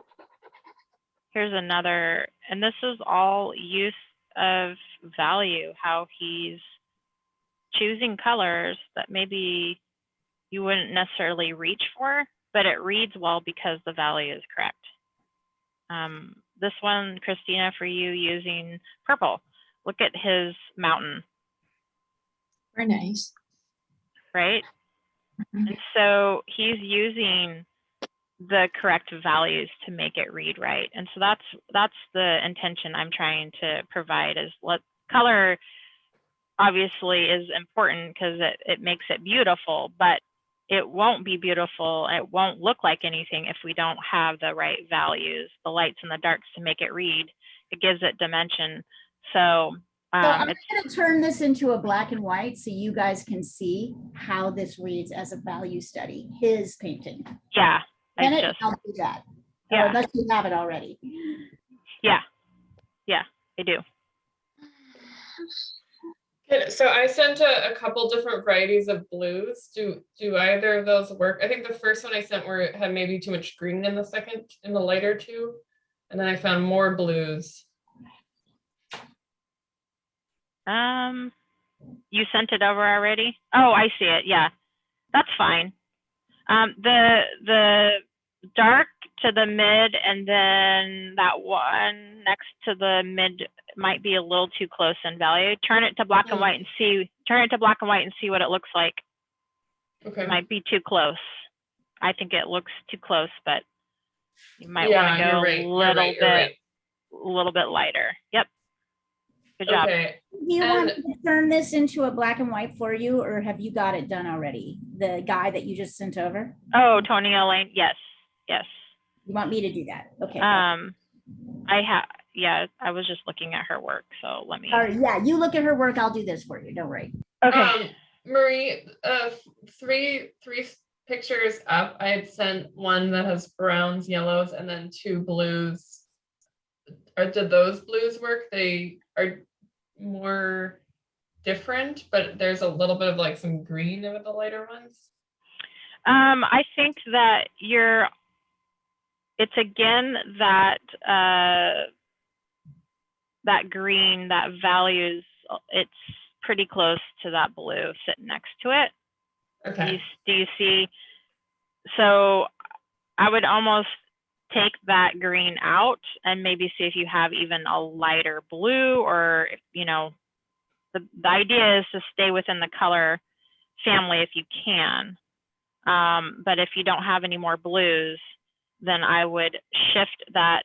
[SPEAKER 1] Here's another, and this is all use of value, how he's choosing colors that maybe you wouldn't necessarily reach for, but it reads well because the value is correct. This one, Christina, for you using purple. Look at his mountain,
[SPEAKER 5] Very nice.
[SPEAKER 1] right?
[SPEAKER 5] Mhm.
[SPEAKER 1] And so he's using the correct values to make it read right. And so that's the intention I'm trying to provide, is color obviously is important because it makes it beautiful, but it won't be beautiful. It won't look like anything if we don't have the right values, the lights and the darks to make it read. It gives it dimension. So
[SPEAKER 2] I'm
[SPEAKER 1] it's
[SPEAKER 2] going to turn this into a black and white so you guys can see how this reads as a value study, his painting.
[SPEAKER 1] yeah,
[SPEAKER 2] Bennett, I'll do that.
[SPEAKER 1] Yeah.
[SPEAKER 2] Unless you have it already.
[SPEAKER 1] yeah, I do.
[SPEAKER 3] Okay, so I sent a couple different varieties of blues. Do either of those work? I think the first one I sent had maybe too much green in the lighter two. And then I found more blues.
[SPEAKER 1] You sent it over already? Oh, I see it. Yeah, that's fine. The dark to the mid, and then that one next to the mid might be a little too close in value. Turn it to black and white and see. Turn it to black and white and see what it looks like.
[SPEAKER 3] Okay.
[SPEAKER 1] It might be too close. I think it looks too close, but you might
[SPEAKER 3] Yeah,
[SPEAKER 1] want to go
[SPEAKER 3] you're right.
[SPEAKER 1] a little bit lighter. Yep. Good job.
[SPEAKER 3] Okay.
[SPEAKER 2] Do you want me to turn this into a black and white for you, or have you got it done already? The guy that you just sent over?
[SPEAKER 1] Oh, Tony Elaine. Yes.
[SPEAKER 2] You want me to do that? Okay.
[SPEAKER 1] Yeah, I was just looking at her work, so let me.
[SPEAKER 2] All right, yeah, you look at her work. I'll do this for you. Don't worry.
[SPEAKER 1] Okay.
[SPEAKER 3] Marie, three pictures up, I had sent one that has browns, yellows, and then two blues. Did those blues work? They are more different, but there's a little bit of like some green over the lighter ones.
[SPEAKER 1] I think that it's again that that green, that values, it's pretty close to that blue sitting next to it.
[SPEAKER 3] Okay.
[SPEAKER 1] Do you see? So I would almost take that green out and maybe see if you have even a lighter blue, or, the idea is to stay within the color family if you can. But if you don't have any more blues, then I would shift that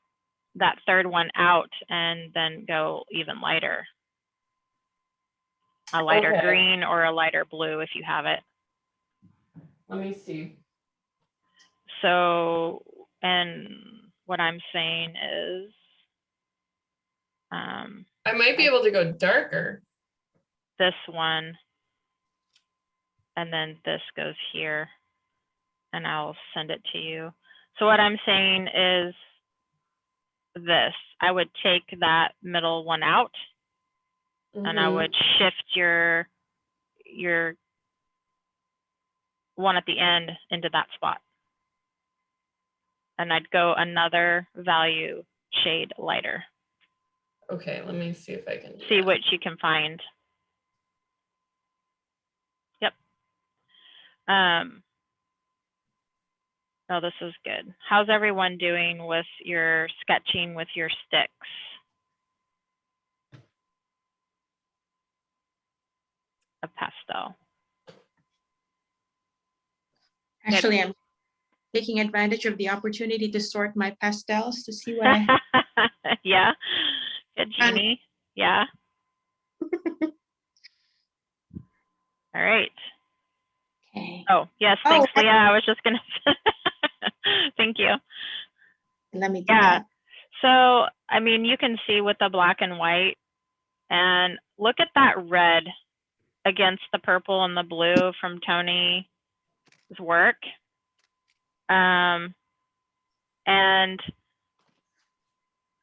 [SPEAKER 1] third one out and then go even lighter. A lighter green or a lighter blue if you have it.
[SPEAKER 3] Let me see.
[SPEAKER 1] So, and what I'm saying is,
[SPEAKER 3] I might be able to go darker.
[SPEAKER 1] this one, and then this goes here, and I'll send it to you. So what I'm saying is this, I would take that middle one out, and I would shift your one at the end into that spot. And I'd go another value shade lighter.
[SPEAKER 3] Okay, let me see if I can
[SPEAKER 1] see what you can find. Yep. Oh, this is good. How's everyone doing with your sketching with your sticks? A pastel.
[SPEAKER 5] Actually, taking advantage of the opportunity to sort my pastels to see what I
[SPEAKER 1] Yeah. Good, Jeannie. Yeah. All right.
[SPEAKER 5] Okay.
[SPEAKER 1] Oh, yes.
[SPEAKER 5] Oh,
[SPEAKER 1] Thanks, Leah. I was just going to. Thank you.
[SPEAKER 5] Let me do
[SPEAKER 1] Yeah.
[SPEAKER 5] that.
[SPEAKER 1] So, I mean, you can see with the black and white, and look at that red against the purple and the blue from Tony's work.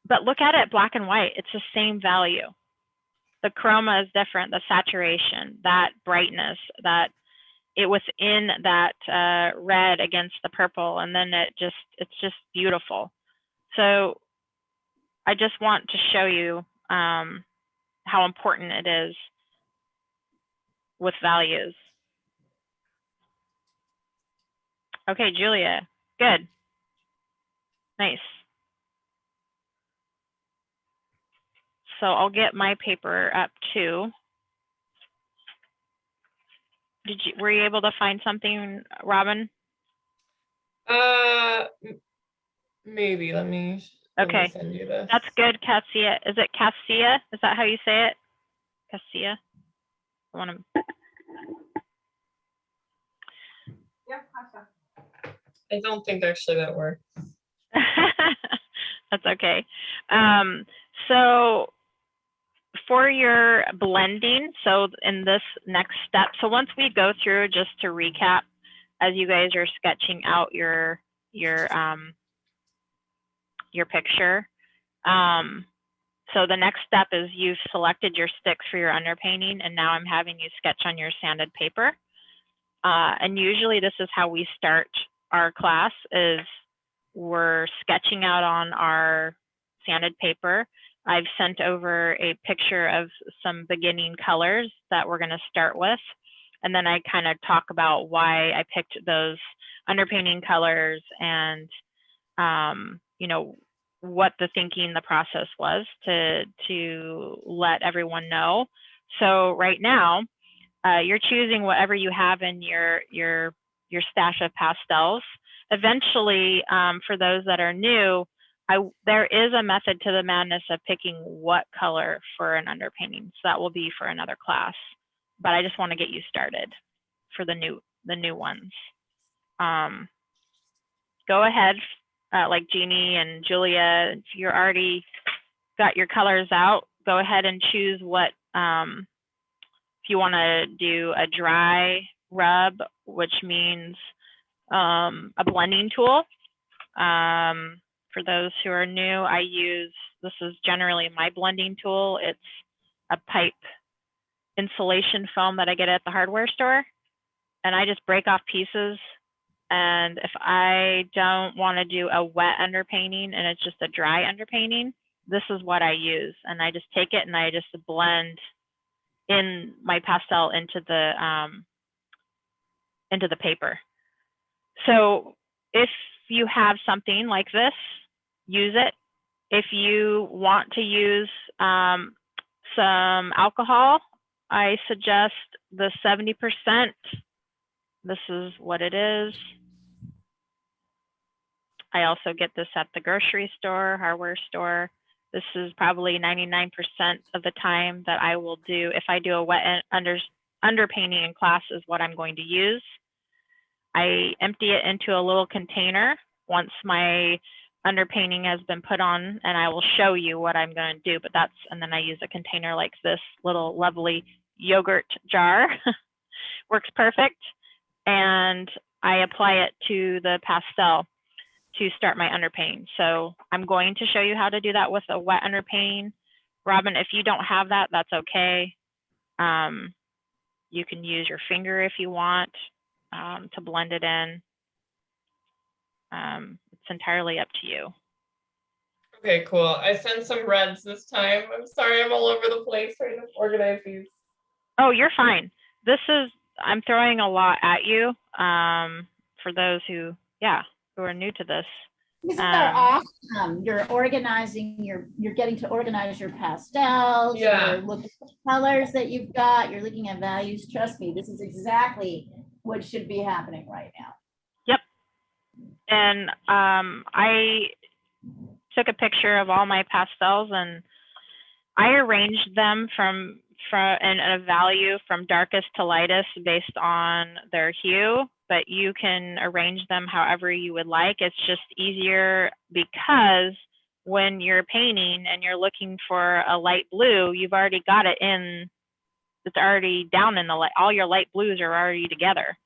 [SPEAKER 1] But look at it black and white. It's the same value. The chroma is different, the saturation, that brightness, that it was in that red against the purple, and then it's just beautiful. So I just want to show you how important it is with values. Okay, Julia, good. Nice. So I'll get my paper up too. Were you able to find something, Robin?
[SPEAKER 3] Maybe. Let me
[SPEAKER 1] Okay,
[SPEAKER 3] send you this.
[SPEAKER 1] that's good, Cassia. Is it Cassia? Is that how you say it? Cassia? I want to.
[SPEAKER 3] I don't think actually that works.
[SPEAKER 1] That's okay. So for your blending, so in this next step, so once we go through, just to recap, as you guys are sketching out your picture, so the next step is you've selected your sticks for your underpainting, and now I'm having you sketch on your sanded paper. And usually this is how we start our class, is we're sketching out on our sanded paper. I've sent over a picture of some beginning colors that we're going to start with. And then I kind of talk about why I picked those underpainting colors and, you know, what the thinking, the process was to let everyone know. So right now, you're choosing whatever you have in your stash of pastels. Eventually, for those that are new, there is a method to the madness of picking what color for an underpainting. So that will be for another class. But I just want to get you started for the new ones. Go ahead, like Jeannie and Julia, if you're already got your colors out, go ahead and choose what. If you want to do a dry rub, which means a blending tool. For those who are new, this is generally my blending tool. It's a pipe insulation foam that I get at the hardware store. And I just break off pieces. And if I don't want to do a wet underpainting and it's just a dry underpainting, this is what I use. And I just take it and I just blend in my pastel into the paper. So if you have something like this, use it. If you want to use some alcohol, I suggest the 70%. This is what it is. I also get this at the grocery store, hardware store. This is probably 99% of the time that I will do. If I do a wet underpainting in class, is what I'm going to use. I empty it into a little container once my underpainting has been put on, and I will show you what I'm going to do. But and then I use a container like this little lovely yogurt jar. Works perfect. And I apply it to the pastel to start my underpainting. So I'm going to show you how to do that with a wet underpainting. Robin, if you don't have that, that's okay. You can use your finger if you want to blend it in. It's entirely up to you.
[SPEAKER 3] Okay, cool. I sent some reds this time. I'm sorry, I'm all over the place trying to organize these.
[SPEAKER 1] Oh, you're fine. I'm throwing a lot at you for those who are new to this.
[SPEAKER 2] These are awesome. You're organizing, you're getting to organize your pastels.
[SPEAKER 3] Yeah.
[SPEAKER 2] You're looking at the colors that you've got. You're looking at values. Trust me, this is exactly what should be happening right now.
[SPEAKER 1] Yep. And I took a picture of all my pastels and I arranged them from in a value from darkest to lightest based on their hue, but you can arrange them however you would like. It's just easier because when you're painting and you're looking for a light blue, you've already got it in, it's already down in the light, all your light blues are already together.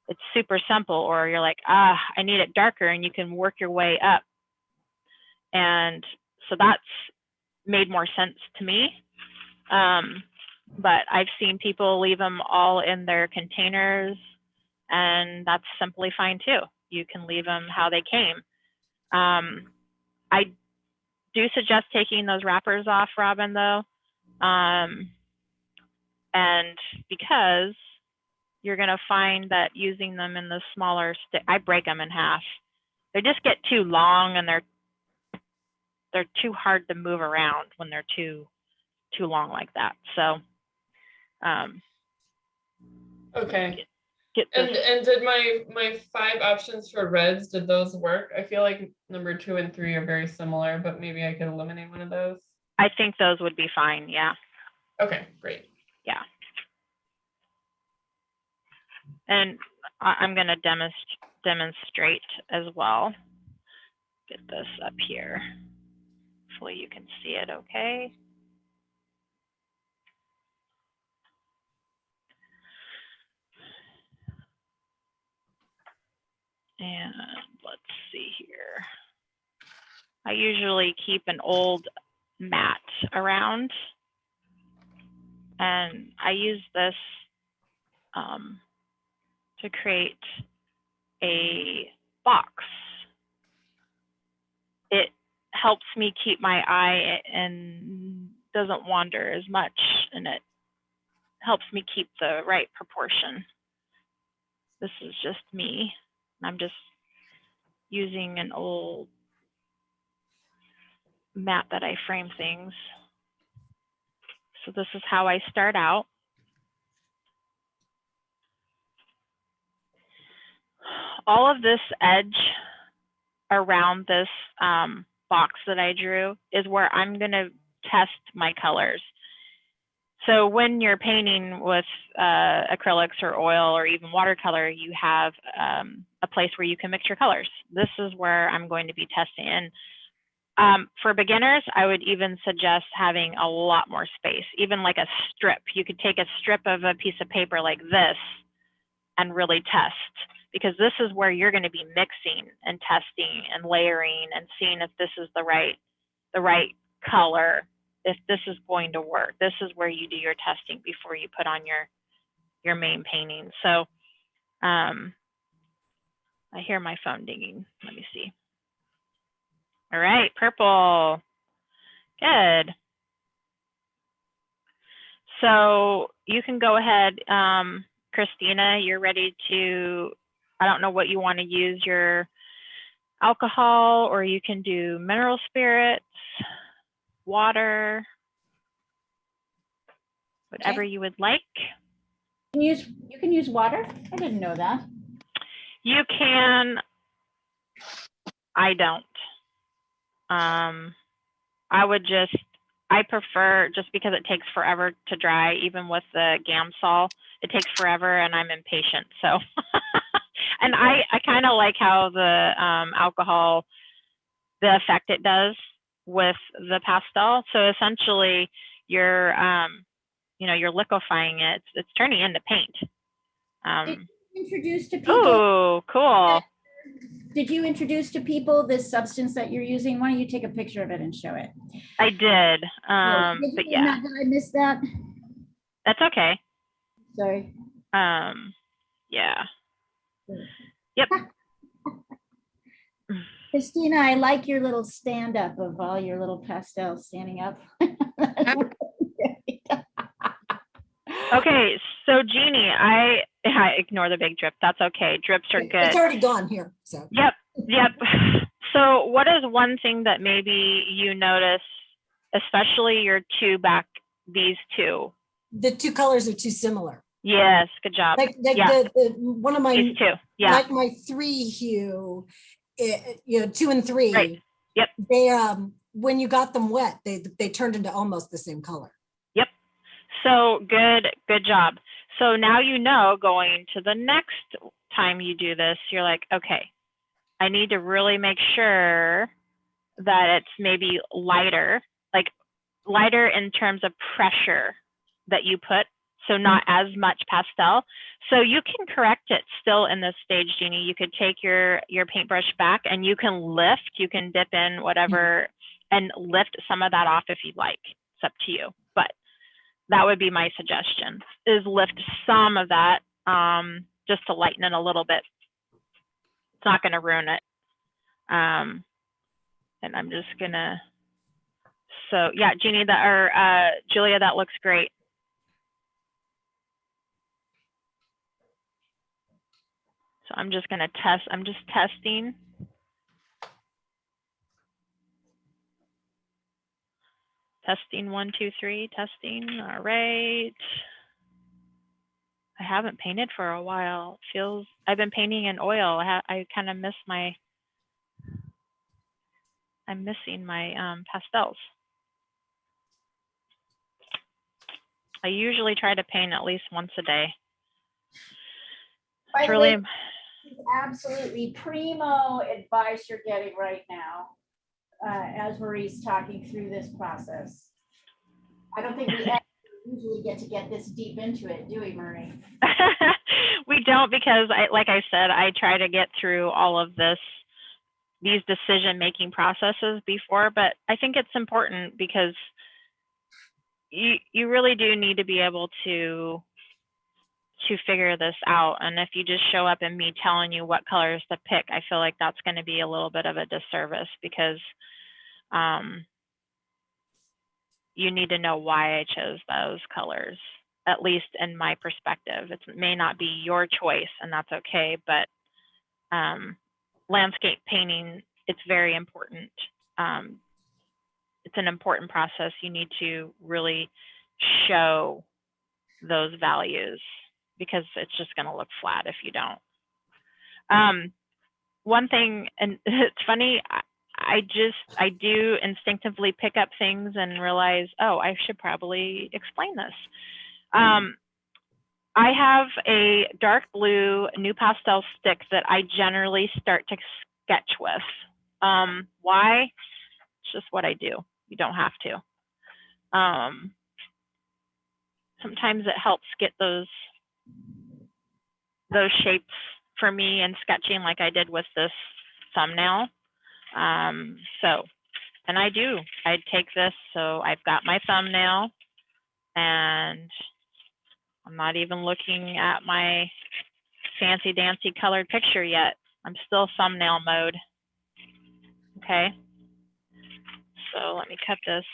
[SPEAKER 1] It's super simple. Or you're like, I need it darker, and you can work your way up. And so that's made more sense to me. But I've seen people leave them all in their containers, and that's simply fine too. You can leave them how they came. I do suggest taking those wrappers off, Robin, though. And because you're gonna find that using them in the smaller stick, I break them in half. They just get too long, and they're too hard to move around when they're too long like that. So
[SPEAKER 3] Okay.
[SPEAKER 1] get this.
[SPEAKER 3] And did my 5 options for reds, did those work? I feel like number 2 and 3 are very similar, but maybe I could eliminate one of those.
[SPEAKER 1] I think those would be fine. Yeah.
[SPEAKER 3] Okay, great.
[SPEAKER 1] Yeah. And I'm going to demonstrate as well. Get this up here. Hopefully you can see it okay. And let's see here. I usually keep an old mat around, and I use this to create a box. It helps me keep my eye and doesn't wander as much, and it helps me keep the right proportion. This is just me. I'm just using an old mat that I frame things. So this is how I start out. All of this edge around this box that I drew is where I'm going to test my colors. So when you're painting with acrylics or oil or even watercolor, you have a place where you can mix your colors. This is where I'm going to be testing. And for beginners, I would even suggest having a lot more space, even like a strip. You could take a strip of a piece of paper like this and really test, because this is where you're going to be mixing and testing and layering and seeing if this is the right color, if this is going to work. This is where you do your testing before you put on your main painting. So I hear my phone dinging. Let me see. All right, purple. Good. So you can go ahead, Christina, you're ready to, I don't know what you want to use, your alcohol, or you can do mineral spirits, water, whatever you would like.
[SPEAKER 2] You can use water? I didn't know that.
[SPEAKER 1] You can, I don't. I prefer, just because it takes forever to dry, even with the Gamsol, it takes forever and I'm impatient. So, and I kind of like how the alcohol, the effect it does with the pastel. So essentially you're, you're liquefying it. It's turning into paint.
[SPEAKER 2] Did you introduce to people?
[SPEAKER 1] Oh, cool.
[SPEAKER 2] Did you introduce to people this substance that you're using? Why don't you take a picture of it and show it?
[SPEAKER 1] I did. But yeah.
[SPEAKER 2] Did I miss that?
[SPEAKER 1] That's okay.
[SPEAKER 2] Sorry.
[SPEAKER 1] Yeah. Yep.
[SPEAKER 2] Christina, I like your little stand up of all your little pastels standing up.
[SPEAKER 1] Okay, so Jeannie, I ignore the big drip. That's okay. Drips are good.
[SPEAKER 4] It's already gone here, so.
[SPEAKER 1] Yep. So what is one thing that maybe you notice, especially your these two?
[SPEAKER 4] The two colors are too similar.
[SPEAKER 1] Yes, good job.
[SPEAKER 4] Like
[SPEAKER 1] yeah.
[SPEAKER 4] one of my,
[SPEAKER 1] These two, yeah.
[SPEAKER 4] like my 3 hue you know, 2 and 3.
[SPEAKER 1] Right. Yep.
[SPEAKER 4] They, when you got them wet, they turned into almost the same color.
[SPEAKER 1] Yep. So good job. So now you know going to the next time you do this, you're like, okay, I need to really make sure that it's maybe lighter, like lighter in terms of pressure that you put. So not as much pastel. So you can correct it still in this stage, Jeannie. You could take your paintbrush back and you can lift, you can dip in whatever and lift some of that off if you'd like. It's up to you. But that would be my suggestion, is lift some of that just to lighten it a little bit. It's not going to ruin it. And I'm just gonna, so yeah, Jeannie, Julia, that looks great. So I'm just gonna test, I'm just testing. Testing 1, 2, 3, testing, all right. I haven't painted for a while. I've been painting in oil. I kind of miss I'm missing my pastels. I usually try to paint at least once a day.
[SPEAKER 2] By
[SPEAKER 1] It's
[SPEAKER 2] the
[SPEAKER 1] really,
[SPEAKER 2] way, absolutely primo advice you're getting right now, as Marie's talking through this process. I don't think we usually get this deep into it, do we, Marie?
[SPEAKER 1] we don't, because like I said, I try to get through all of these decision-making processes before, but I think it's important because you really do need to be able to figure this out. And if you just show up and me telling you what colors to pick, I feel like that's going to be a little bit of a disservice, because you need to know why I chose those colors, at least in my perspective. It may not be your choice, and that's okay, but landscape painting, it's very important. It's an important process. You need to really show those values, because it's just going to look flat if you don't. One thing, and it's funny, I do instinctively pick up things and realize, oh, I should probably explain this. I have a dark blue new pastel stick that I generally start to sketch with. Why? It's just what I do. You don't have to. Sometimes it helps get those shapes for me in sketching, like I did with this thumbnail. And I take this, so I've got my thumbnail, and I'm not even looking at my fancy dancy colored picture yet. I'm still thumbnail mode. Okay. So let me cut this,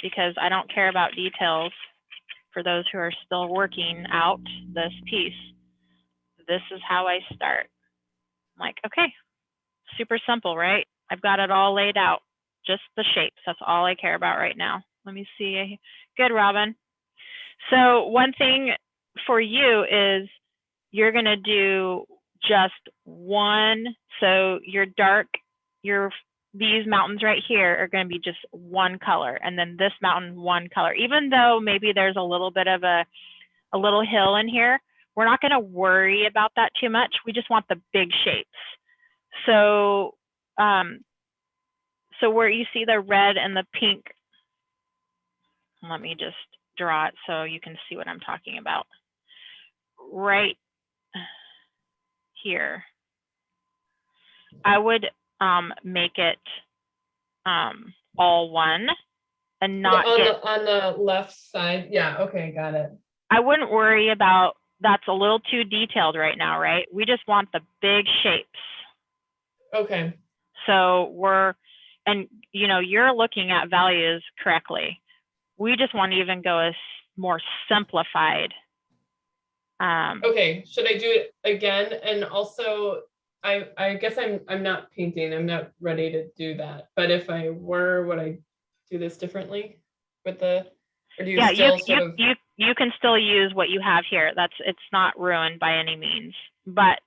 [SPEAKER 1] because I don't care about details for those who are still working out this piece. This is how I start. I'm like, okay, super simple, right? I've got it all laid out, just the shapes. That's all I care about right now. Let me see. Good, Robin. So one thing for you is you're going to do just one. So your dark, these mountains right here are going to be just one color, and then this mountain, one color. Even though maybe there's a little bit of a little hill in here, we're not going to worry about that too much. We just want the big shapes. So, so where you see the red and the pink, let me just draw it so you can see what I'm talking about. Right here, I would make it all one and not
[SPEAKER 3] on the left side. Yeah, okay, got it.
[SPEAKER 1] I wouldn't worry about, that's a little too detailed right now, right? We just want the big shapes.
[SPEAKER 3] Okay.
[SPEAKER 1] So and you know, you're looking at values correctly. We just want to even go as more simplified.
[SPEAKER 3] Okay, should I do it again? And also, I guess I'm not painting. I'm not ready to do that. But if I were, would I do this differently with or do you still sort of?
[SPEAKER 1] You can still use what you have here. It's not ruined by any means. But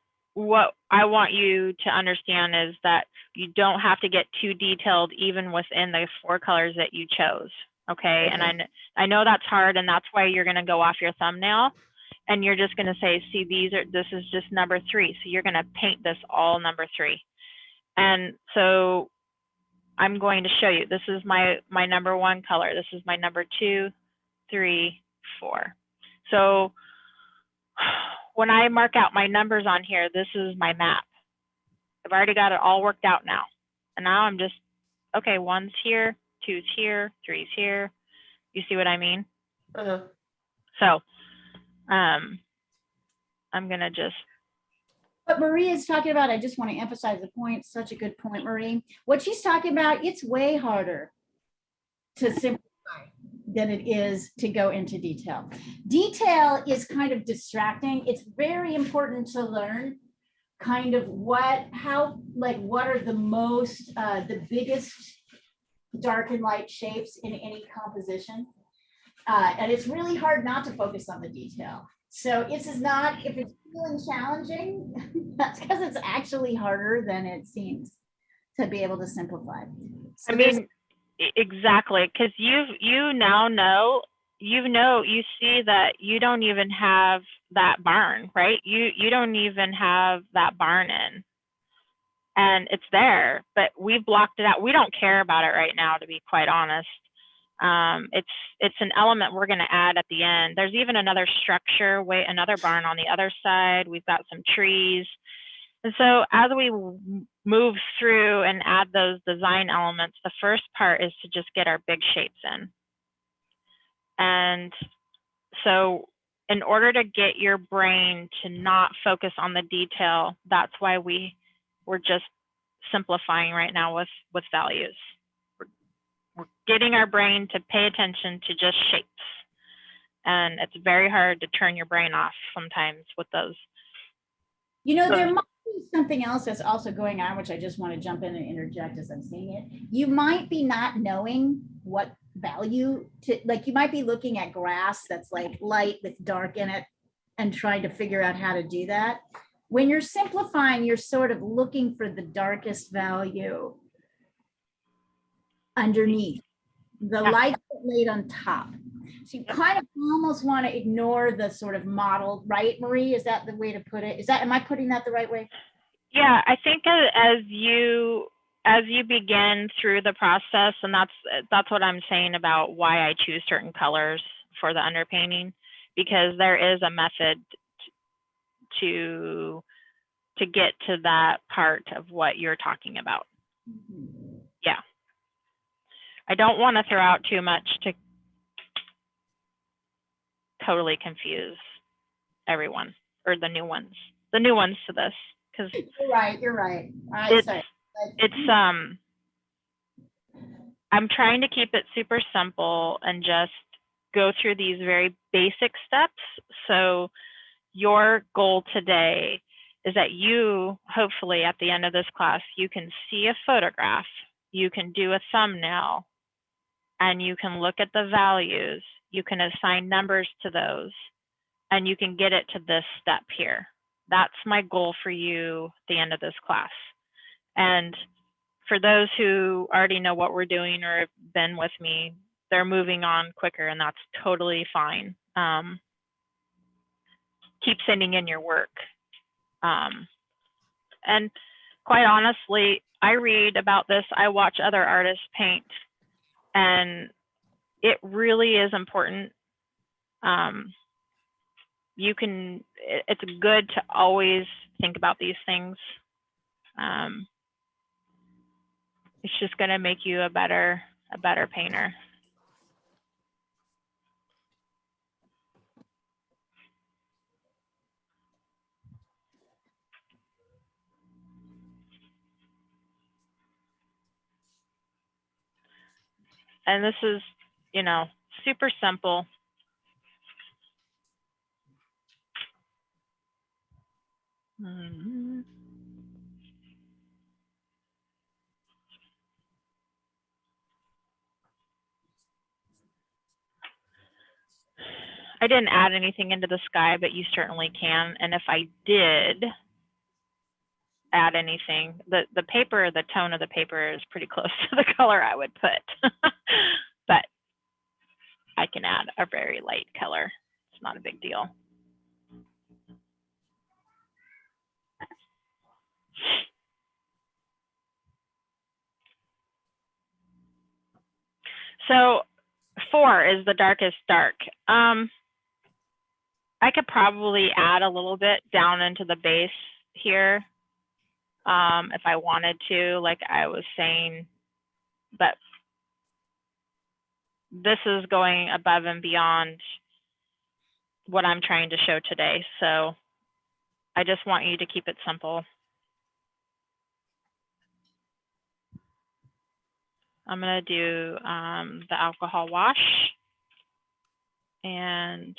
[SPEAKER 1] what I want you to understand is that you don't have to get too detailed even within the 4 colors that you chose. Okay. And I know that's hard, and that's why you're going to go off your thumbnail and you're just going to say, see, this is just number 3. So you're going to paint this all number 3. And so I'm going to show you, this is my number 1 color. This is my number 2, 3, 4. So when I mark out my numbers on here, this is my map. I've already got it all worked out now. And now I'm just, okay, 1's here, 2's here, 3's here. You see what I mean?
[SPEAKER 3] Uh-huh.
[SPEAKER 1] So I'm going to just.
[SPEAKER 2] What Marie is talking about, I just want to emphasize the point, such a good point, Marie. What she's talking about, it's way harder to simplify than it is to go into detail. Detail is kind of distracting. It's very important to learn kind of what are the most, the biggest dark and light shapes in any composition. And it's really hard not to focus on the detail. So if it's feeling challenging, that's because it's actually harder than it seems to be able to simplify. So
[SPEAKER 1] I mean, exactly, because you now know, you see that you don't even have that barn, right? You don't even have that barn in, and it's there, but we've blocked it out. We don't care about it right now, to be quite honest. It's an element we're going to add at the end. There's even another structure, another barn on the other side. We've got some trees. And so as we move through and add those design elements, the first part is to just get our big shapes in. And so in order to get your brain to not focus on the detail, that's why we're just simplifying right now with values. We're getting our brain to pay attention to just shapes. And it's very hard to turn your brain off sometimes with those.
[SPEAKER 2] You know, there might be something else that's also going on, which I just want to jump in and interject as I'm seeing it. You might be not knowing what value to, like, you might be looking at grass that's like light with dark in it and trying to figure out how to do that. When you're simplifying, you're sort of looking for the darkest value underneath the light laid on top. So you kind of almost want to ignore the sort of model, right, Marie? Is that the way to put it? Am I putting that the right way?
[SPEAKER 1] Yeah, I think as you begin through the process, and that's what I'm saying about why I choose certain colors for the underpainting, because there is a method to get to that part of what you're talking about.
[SPEAKER 2] Mm-hmm.
[SPEAKER 1] Yeah. I don't want to throw out too much to totally confuse everyone, or the new ones to this, because
[SPEAKER 2] You're right.
[SPEAKER 1] I'm trying to keep it super simple and just go through these very basic steps. So your goal today is that you, hopefully at the end of this class, you can see a photograph, you can do a thumbnail, and you can look at the values, you can assign numbers to those, and you can get it to this step here. That's my goal for you at the end of this class. And for those who already know what we're doing or have been with me, they're moving on quicker, and that's totally fine. Keep sending in your work. And quite honestly, I read about this, I watch other artists paint, and it really is important. It's good to always think about these things. It's just going to make you a better painter. And this is, super simple. I didn't add anything into the sky, but you certainly can. And if I did, add anything. The paper, the tone of the paper is pretty close to the color I would put, but I can add a very light color. It's not a big deal. So 4 is the darkest dark. I could probably add a little bit down into the base here if I wanted to, like I was saying, but this is going above and beyond what I'm trying to show today. So I just want you to keep it simple. I'm going to do the alcohol wash, and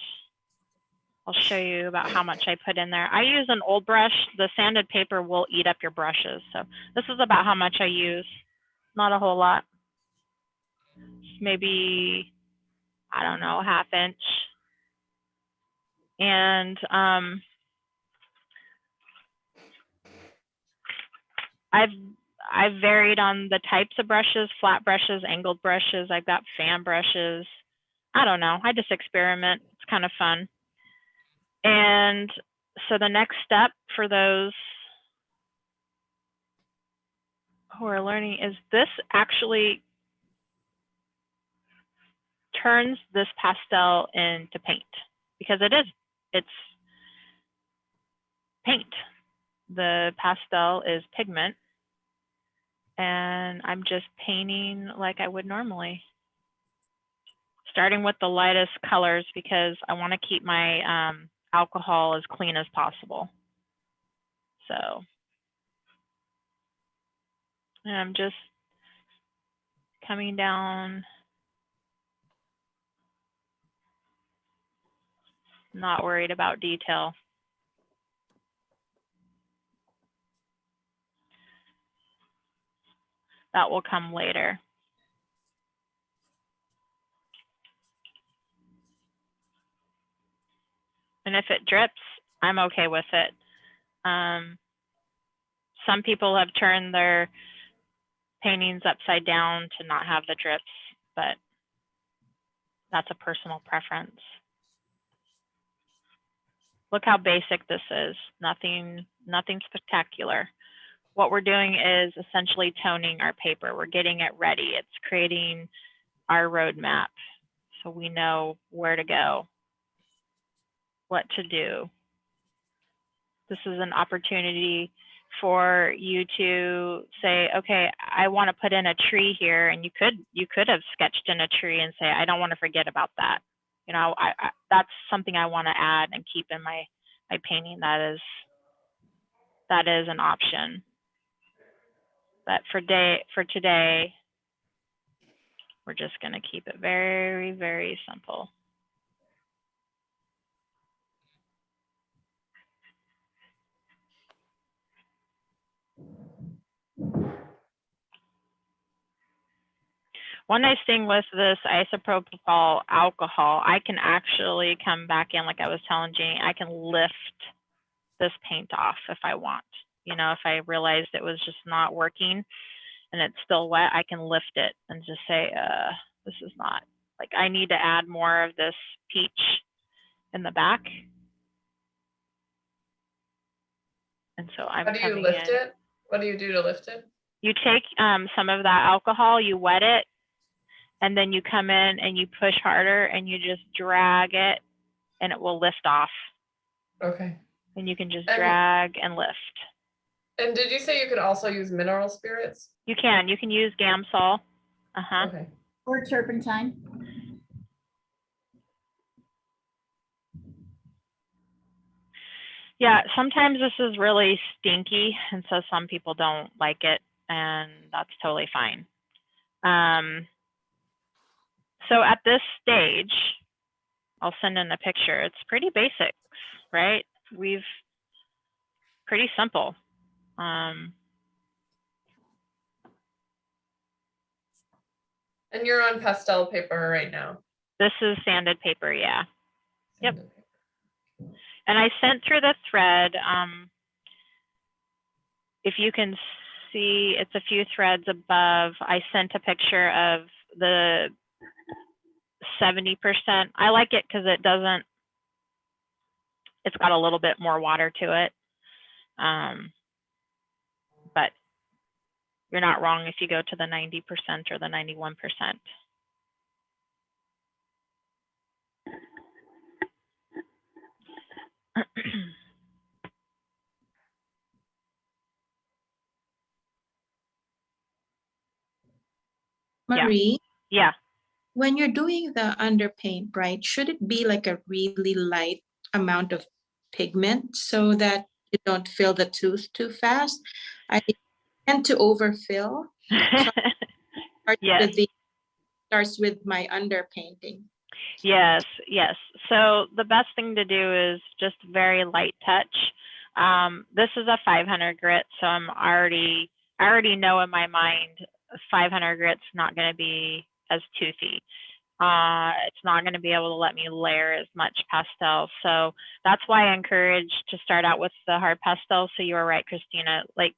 [SPEAKER 1] I'll show you about how much I put in there. I use an old brush. The sanded paper will eat up your brushes. So this is about how much I use. Not a whole lot. Maybe, I don't know, ½ inch. And I've varied on the types of brushes, flat brushes, angled brushes. I've got fan brushes. I don't know. I just experiment. It's kind of fun. And so the next step for those who are learning is this actually turns this pastel into paint, because it's paint. The pastel is pigment, and I'm just painting like I would normally. Starting with the lightest colors because I want to keep my alcohol as clean as possible. So, and I'm just coming down, not worried about detail. That will come later. And if it drips, I'm okay with it. Some people have turned their paintings upside down to not have the drips, but that's a personal preference. Look how basic this is. Nothing spectacular. What we're doing is essentially toning our paper. We're getting it ready. It's creating our roadmap so we know where to go, what to do. This is an opportunity for you to say, okay, I want to put in a tree here, and you could have sketched in a tree and say, I don't want to forget about that. You know, that's something I want to add and keep in my painting. That is an option. But for today, we're just going to keep it very, very simple. One nice thing with this isopropyl alcohol, I can actually come back in, like I was telling Janie, I can lift this paint off if I want. You know, if I realized it was just not working and it's still wet, I can lift it and just say, this is not, like, I need to add more of this peach in the back. And so I'm
[SPEAKER 3] How do you
[SPEAKER 1] coming
[SPEAKER 3] lift
[SPEAKER 1] in.
[SPEAKER 3] it? What do you do to lift it?
[SPEAKER 1] You take some of that alcohol, you wet it, and then you come in and you push harder and you just drag it and it will lift off.
[SPEAKER 3] Okay.
[SPEAKER 1] And you can just drag and lift.
[SPEAKER 3] And did you say you could also use mineral spirits?
[SPEAKER 1] You can use Gamsol.
[SPEAKER 3] Okay.
[SPEAKER 2] Or turpentine.
[SPEAKER 1] Yeah, sometimes this is really stinky, and so some people don't like it, and that's totally fine. So at this stage, I'll send in a picture. It's pretty basic, right? Pretty simple.
[SPEAKER 3] And you're on pastel paper right now.
[SPEAKER 1] This is sanded paper, yeah. Yep.
[SPEAKER 3] Sanded paper.
[SPEAKER 1] And I sent through the thread. if you can see, it's a few threads above. I sent a picture of the 70%. I like it because it doesn't, it's got a little bit more water to it. But you're not wrong if you go to the 90% or the 91%. Yeah.
[SPEAKER 5] Marie,
[SPEAKER 1] Yeah.
[SPEAKER 5] when you're doing the underpaint, right, should it be like a really light amount of pigment so that you don't fill the tooth too fast? I tend to overfill. So I
[SPEAKER 1] Yes.
[SPEAKER 5] starts with my underpainting.
[SPEAKER 1] Yes, yes. So the best thing to do is just very light touch. This is a 500 grit, so I already know in my mind 500 grit's not going to be as toothy. It's not going to be able to let me layer as much pastel. So that's why I encourage to start out with the hard pastel. So you were right, Christina. Like,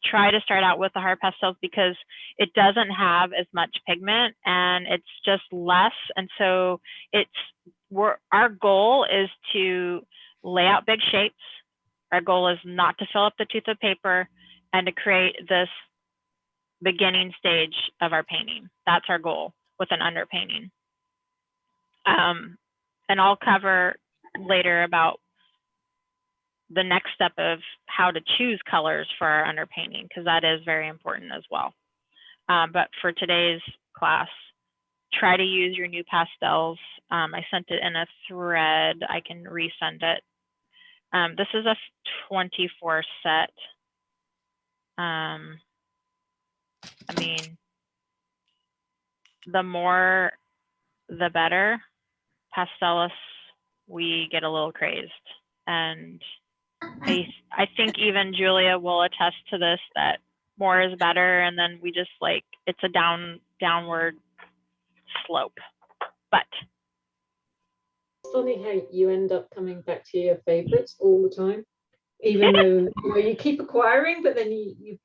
[SPEAKER 1] try to start out with the hard pastels because it doesn't have as much pigment and it's just less. And so our goal is to lay out big shapes. Our goal is not to fill up the tooth of paper and to create this beginning stage of our painting. That's our goal with an underpainting. And I'll cover later about the next step of how to choose colors for our underpainting, because that is very important as well. But for today's class, try to use your new pastels. I sent it in a thread. I can resend it. This is a 24 set. I mean, the more, the better. Pastels, we get a little crazed. And I think even Julia will attest to this, that more is better, and then we just like, it's a downward slope. But
[SPEAKER 6] It's funny how you end up coming back to your favorites all the time, even though you keep acquiring, but then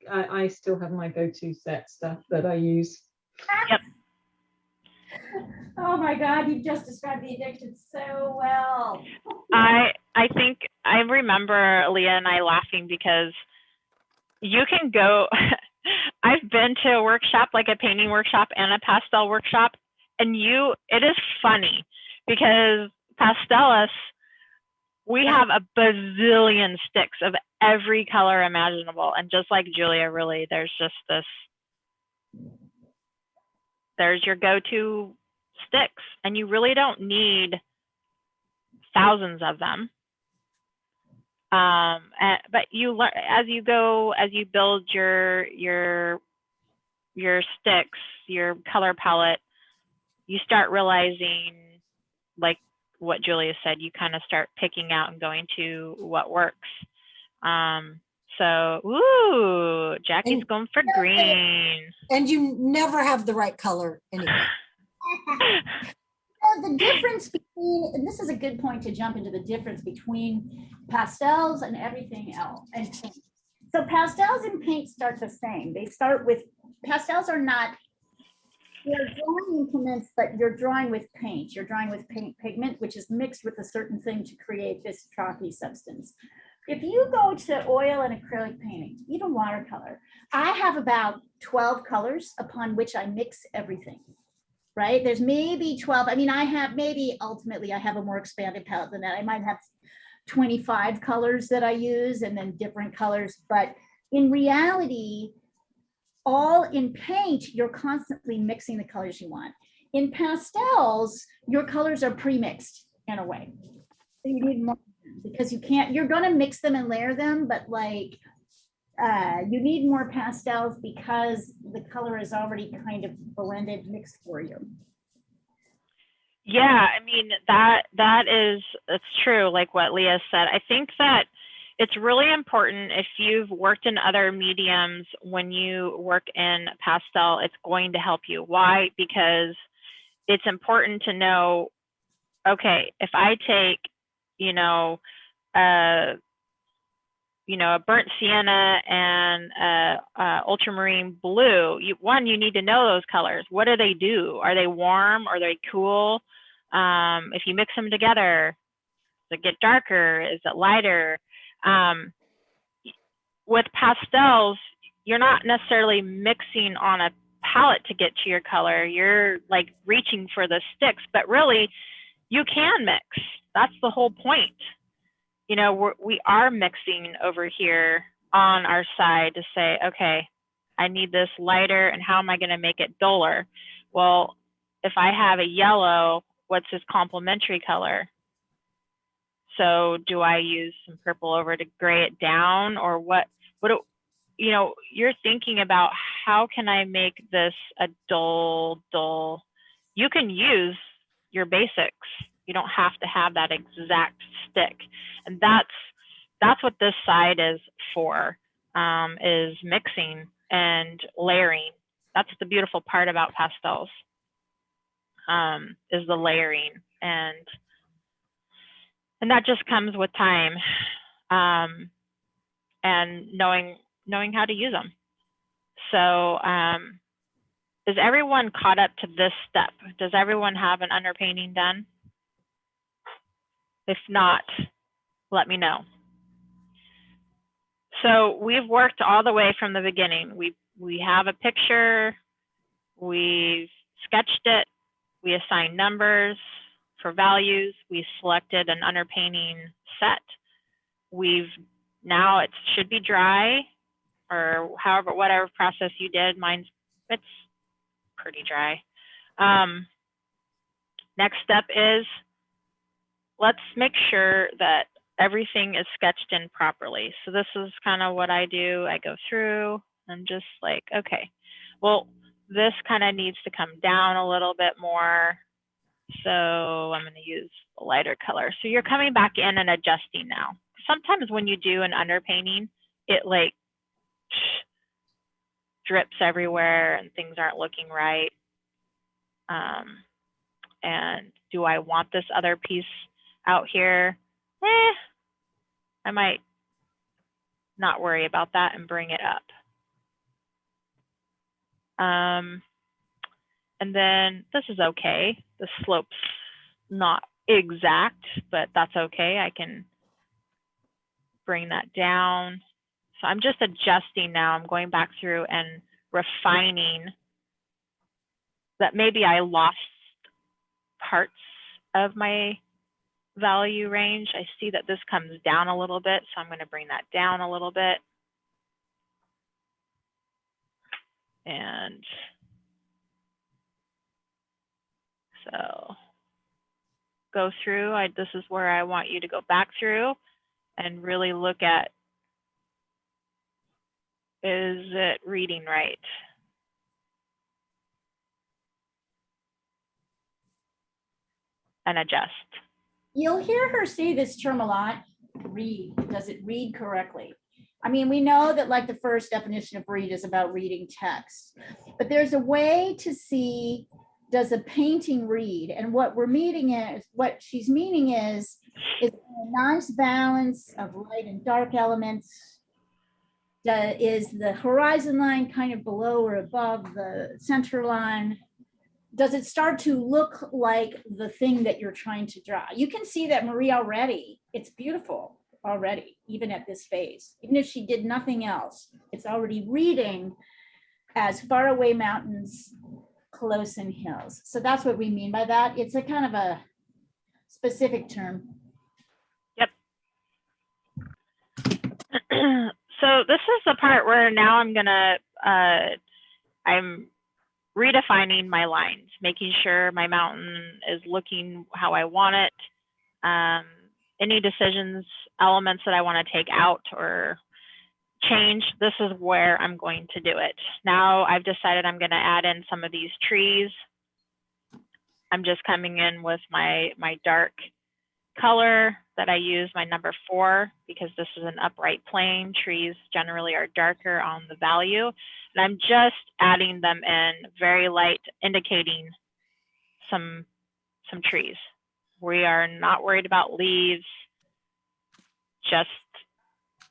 [SPEAKER 6] I still have my go-to set stuff that I use.
[SPEAKER 1] Yep.
[SPEAKER 2] Oh my God, you just described the addiction so well.
[SPEAKER 1] I think I remember Leah and I laughing because you can go, I've been to a workshop, like a painting workshop and a pastel workshop, and it is funny because Pastels, we have a bazillion sticks of every color imaginable. And just like Julia, really, there's just this, there's your go-to sticks, and you really don't need thousands of them. But you learn as you go, as you build your sticks, your color palette, you start realizing, like what Julia said, you kind of start picking out and going to what works. So, ooh, Jackie's going for green.
[SPEAKER 4] And you never have the right color anyway.
[SPEAKER 2] The difference between, and this is a good point to jump into the difference between pastels and everything else and paint. So pastels and paint start the same. They start with, pastels are not, they're drawing implements, but you're drawing with paint. You're drawing with paint pigment, which is mixed with a certain thing to create this chalky substance. If you go to oil and acrylic painting, even watercolor, I have about 12 colors upon which I mix everything. Right? There's maybe 12. I mean, I have maybe ultimately I have a more expanded palette than that. I might have 25 colors that I use and then different colors. But in reality, all in paint, you're constantly mixing the colors you want. In pastels, your colors are pre-mixed in a way. So you need more because you can't, you're going to mix them and layer them, but like, you need more pastels because the color is already kind of blended, mixed for you.
[SPEAKER 1] Yeah, I mean, it's true, like what Leah said. I think that it's really important if you've worked in other mediums, when you work in pastel, it's going to help you. Why? Because it's important to know, okay, if I take, you know, a burnt sienna and a ultramarine blue, you need to know those colors. What do they do? Are they warm? Are they cool? If you mix them together, does it get darker? Is it lighter? With pastels, you're not necessarily mixing on a palette to get to your color. You're like reaching for the sticks, but really you can mix. That's the whole point. You know, we are mixing over here on our side to say, okay, I need this lighter, and how am I going to make it duller? Well, if I have a yellow, what's his complementary color? So do I use some purple over to gray it down, or what, you know, you're thinking about how can I make this a dull. You can use your basics. You don't have to have that exact stick. And that's what this side is for, is mixing and layering. That's the beautiful part about pastels, is the layering. And that just comes with time, and knowing how to use them. So is everyone caught up to this step? Does everyone have an underpainting done? If not, let me know. So we've worked all the way from the beginning. We have a picture, we've sketched it, we assigned numbers for values, we selected an underpainting set. Now it should be dry, or however, whatever process you did. It's pretty dry. Next step is, let's make sure that everything is sketched in properly. So this is kind of what I do. I go through and just like, okay, well, this kind of needs to come down a little bit more. So I'm going to use a lighter color. So you're coming back in and adjusting now. Sometimes when you do an underpainting, it like drips everywhere and things aren't looking right. And do I want this other piece out here? I might not worry about that and bring it up. And then this is okay. The slope's not exact, but that's okay. I can bring that down. So I'm just adjusting now. I'm going back through and refining that. Maybe I lost parts of my value range. I see that this comes down a little bit, so I'm going to bring that down a little bit. And so go through. This is where I want you to go back through and really look at, is it reading right? And adjust.
[SPEAKER 2] You'll hear her say this term a lot, read. Does it read correctly? I mean, we know that like the first definition of read is about reading text, but there's a way to see, does a painting read? And what she's meaning is a nice balance of light and dark elements. Is the horizon line kind of below or above the center line? Does it start to look like the thing that you're trying to draw? You can see that Marie already, it's beautiful already, even at this phase. Even if she did nothing else, it's already reading as far away mountains, close in hills. So that's what we mean by that. It's a kind of a specific term.
[SPEAKER 1] Yep. So this is the part where now I'm redefining my lines, making sure my mountain is looking how I want it. Any decisions, elements that I want to take out or change, this is where I'm going to do it. Now I've decided I'm going to add in some of these trees. I'm just coming in with my dark color that I use, my number 4, because this is an upright plane. Trees generally are darker on the value. And I'm just adding them in very light, indicating some trees. We are not worried about leaves, just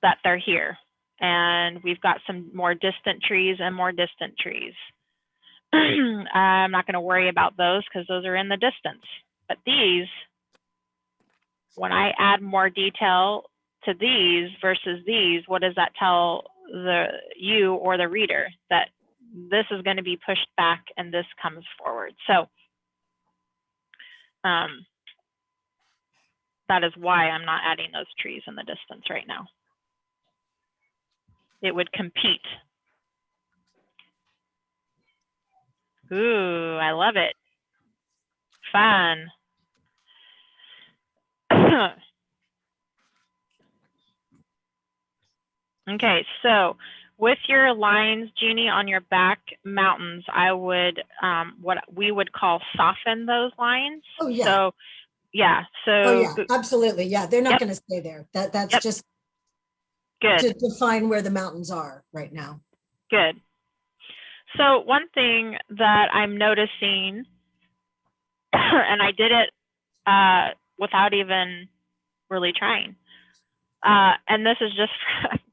[SPEAKER 1] that they're here. And we've got some more distant trees and more distant trees. I'm not going to worry about those because those are in the distance. But these, when I add more detail to these versus these, what does that tell you or the reader? That this is going to be pushed back and this comes forward. So that is why I'm not adding those trees in the distance right now. It would compete. Ooh, I love it. Fun. Okay, so with your lines, Jeannie, on your back mountains, I would, what we would call soften those lines.
[SPEAKER 4] Oh, yeah.
[SPEAKER 1] So, yeah. So,
[SPEAKER 4] Oh, yeah, absolutely. Yeah, they're not
[SPEAKER 1] Yep.
[SPEAKER 4] going to stay there. That's
[SPEAKER 1] Yep.
[SPEAKER 4] just
[SPEAKER 1] good.
[SPEAKER 4] to define where the mountains are right now.
[SPEAKER 1] Good. So one thing that I'm noticing, and I did it without even really trying, and this is just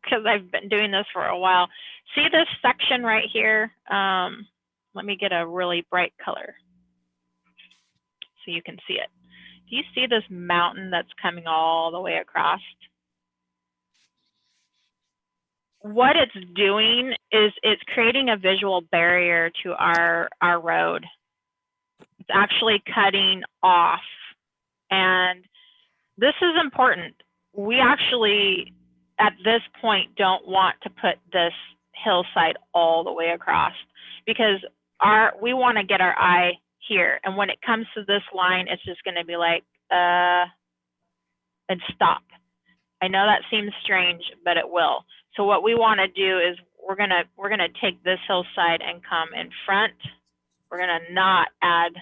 [SPEAKER 1] because I've been doing this for a while. See this section right here? Let me get a really bright color so you can see it. Do you see this mountain that's coming all the way across? What it's doing is it's creating a visual barrier to our road. It's actually cutting off. And this is important. We actually, at this point, don't want to put this hillside all the way across because we want to get our eye here. And when it comes to this line, it's just going to be like, and stop. I know that seems strange, but it will. So what we want to do is we're gonna take this hillside and come in front. We're gonna not add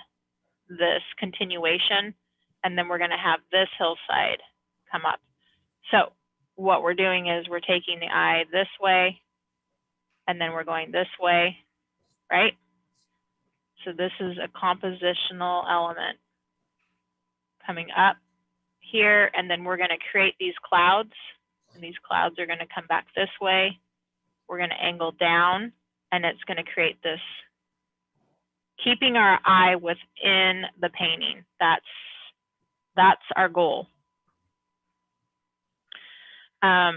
[SPEAKER 1] this continuation, and then we're gonna have this hillside come up. So what we're doing is we're taking the eye this way, and then we're going this way, right? So this is a compositional element coming up here, and then we're gonna create these clouds, and these clouds are gonna come back this way. We're gonna angle down, and it's gonna create this, keeping our eye within the painting. That's our goal. I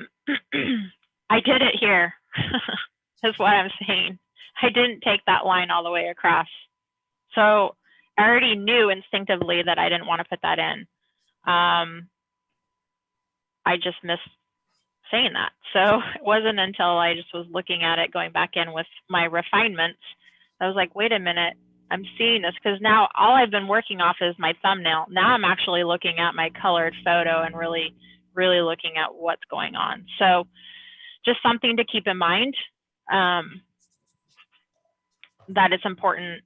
[SPEAKER 1] did it here, is what I'm saying. I didn't take that line all the way across. So I already knew instinctively that I didn't want to put that in. I just missed saying that. So it wasn't until I just was looking at it, going back in with my refinements, I was like, wait a minute, I'm seeing this, because now all I've been working off is my thumbnail. Now I'm actually looking at my colored photo and really looking at what's going on. So just something to keep in mind, that it's important.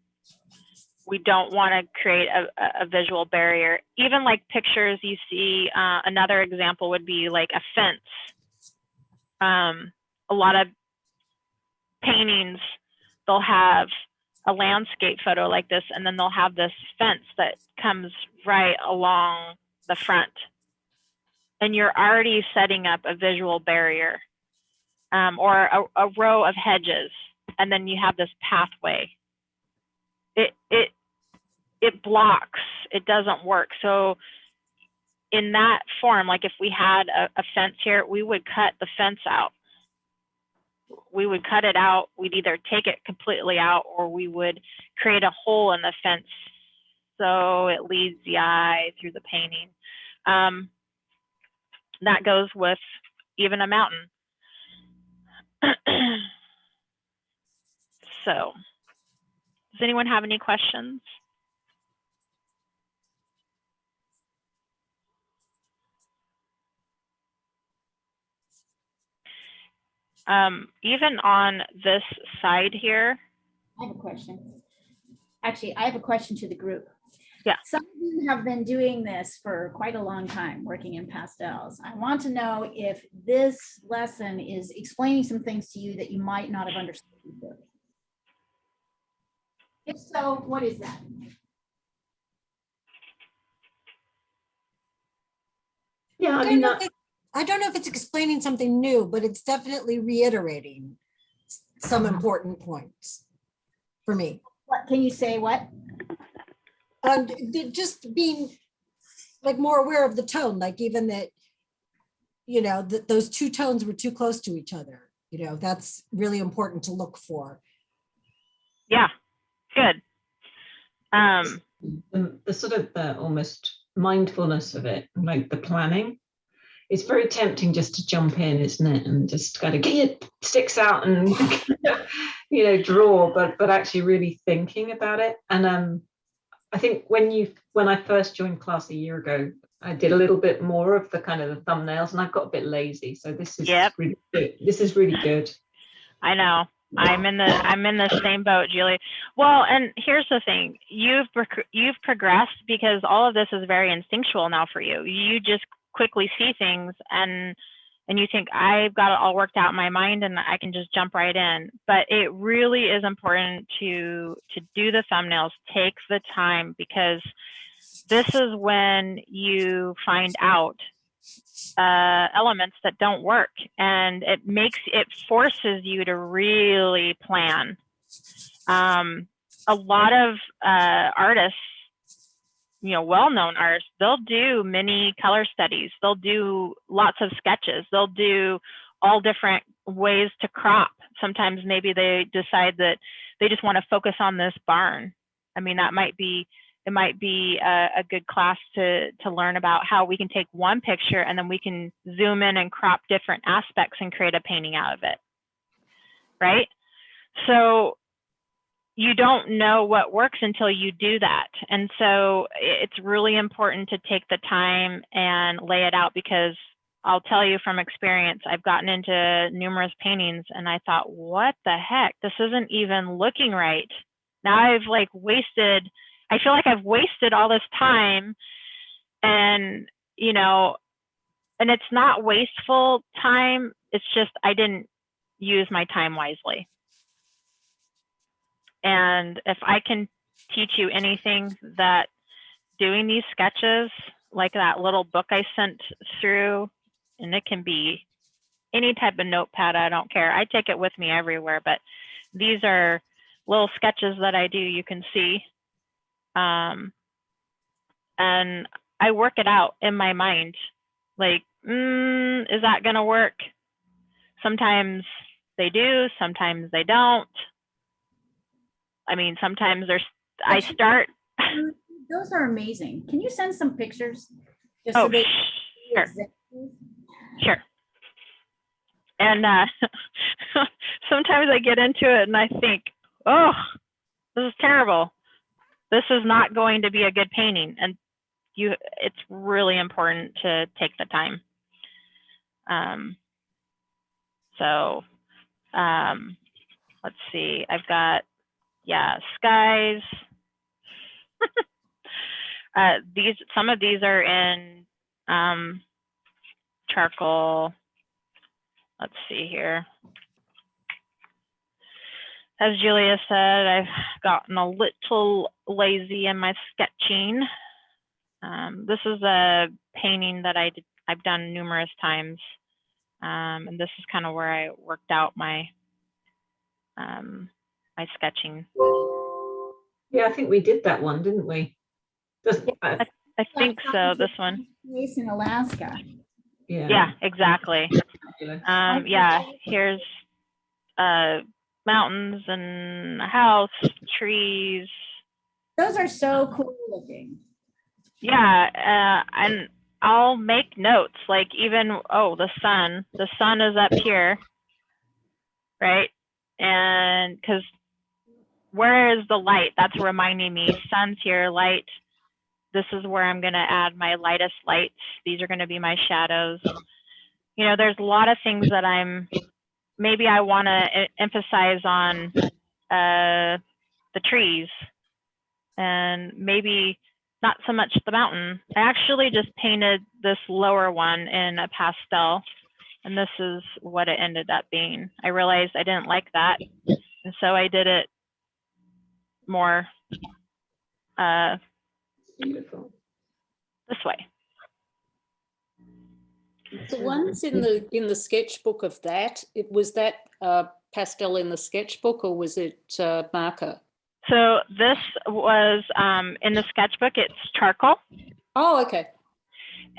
[SPEAKER 1] We don't want to create a visual barrier. Even like pictures, you see, another example would be like a fence. A lot of paintings, they'll have a landscape photo like this, and then they'll have this fence that comes right along the front. And you're already setting up a visual barrier, or a row of hedges, and then you have this pathway. It blocks, it doesn't work. So in that form, like if we had a fence here, we would cut the fence out. We would cut it out. We'd either take it completely out, or we would create a hole in the fence so it leads the eye through the painting. That goes with even a mountain. So, does anyone have any questions? Even on this side here.
[SPEAKER 2] I have a question. Actually, I have a question to the group.
[SPEAKER 1] Yeah.
[SPEAKER 2] Some of you have been doing this for quite a long time, working in pastels. I want to know if this lesson is explaining some things to you that you might not have understood before. If so, what is that?
[SPEAKER 6] Yeah, I mean,
[SPEAKER 4] I don't know if it's explaining something new, but it's definitely reiterating some important points for me.
[SPEAKER 2] What, can you say what?
[SPEAKER 4] Just being like more aware of the tone, like even that, you know, that those two tones were too close to each other. You know, that's really important to look for.
[SPEAKER 1] Yeah, good.
[SPEAKER 6] The sort of the almost mindfulness of it, like the planning. It's very tempting just to jump in, isn't it? And just kind of get your sticks out and you know, draw, but actually really thinking about it. And I think when I first joined class a year ago, I did a little bit more of the kind of the thumbnails, and I've got a bit lazy. So this is really good. This is really good.
[SPEAKER 1] I know. I'm in the same boat, Julie. Well, and here's the thing: you've progressed because all of this is very instinctual now for you. You just quickly see things, and you think, I've got it all worked out in my mind, and I can just jump right in. But it really is important to do the thumbnails. Take the time, because this is when you find out elements that don't work, and it forces you to really plan. A lot of artists, you know, well-known artists, they'll do mini color studies, they'll do lots of sketches, they'll do all different ways to crop. Sometimes maybe they decide that they just want to focus on this barn. I mean, it might be a good class to learn about how we can take one picture and then we can zoom in and crop different aspects and create a painting out of it, right? So you don't know what works until you do that. And so it's really important to take the time and lay it out, because I'll tell you from experience, I've gotten into numerous paintings and I thought, what the heck? This isn't even looking right. Now I've I feel like I've wasted all this time, and, you know, and it's not wasteful time. It's just, I didn't use my time wisely. And if I can teach you anything, that doing these sketches, like that little book I sent through, and it can be any type of notepad, I don't care. I take it with me everywhere, but these are little sketches that I do, you can see. And I work it out in my mind, like, is that gonna work? Sometimes they do, sometimes they don't. I mean, sometimes I start.
[SPEAKER 2] Those are amazing. Can you send some pictures? Just
[SPEAKER 1] Oh,
[SPEAKER 2] so they
[SPEAKER 1] sure. Sure. And sometimes I get into it and I think, oh, this is terrible. This is not going to be a good painting. And it's really important to take the time. Let's see, I've got, skies. Some of these are in charcoal. Let's see here. As Julia said, I've gotten a little lazy in my sketching. This is a painting that I've done numerous times. And this is kind of where I worked out my my sketching.
[SPEAKER 6] Yeah, I think we did that one, didn't we?
[SPEAKER 1] I think so, this one.
[SPEAKER 2] Place in Alaska.
[SPEAKER 1] Yeah, exactly. Here's mountains and a house, trees.
[SPEAKER 2] Those are so cool looking.
[SPEAKER 1] Yeah, and I'll make notes, like even, the sun is up here, right? And because where is the light? That's reminding me, sun's here, light. This is where I'm going to add my lightest lights. These are going to be my shadows. You know, there's a lot of things that maybe I want to emphasize on the trees, and maybe not so much the mountain. I actually just painted this lower one in a pastel, and this is what it ended up being. I realized I didn't like that, and so I did it more
[SPEAKER 6] Beautiful.
[SPEAKER 1] this way.
[SPEAKER 7] The ones in the sketchbook of that, was that pastel in the sketchbook or was it marker?
[SPEAKER 1] So this was in the sketchbook, it's charcoal.
[SPEAKER 7] Oh, okay.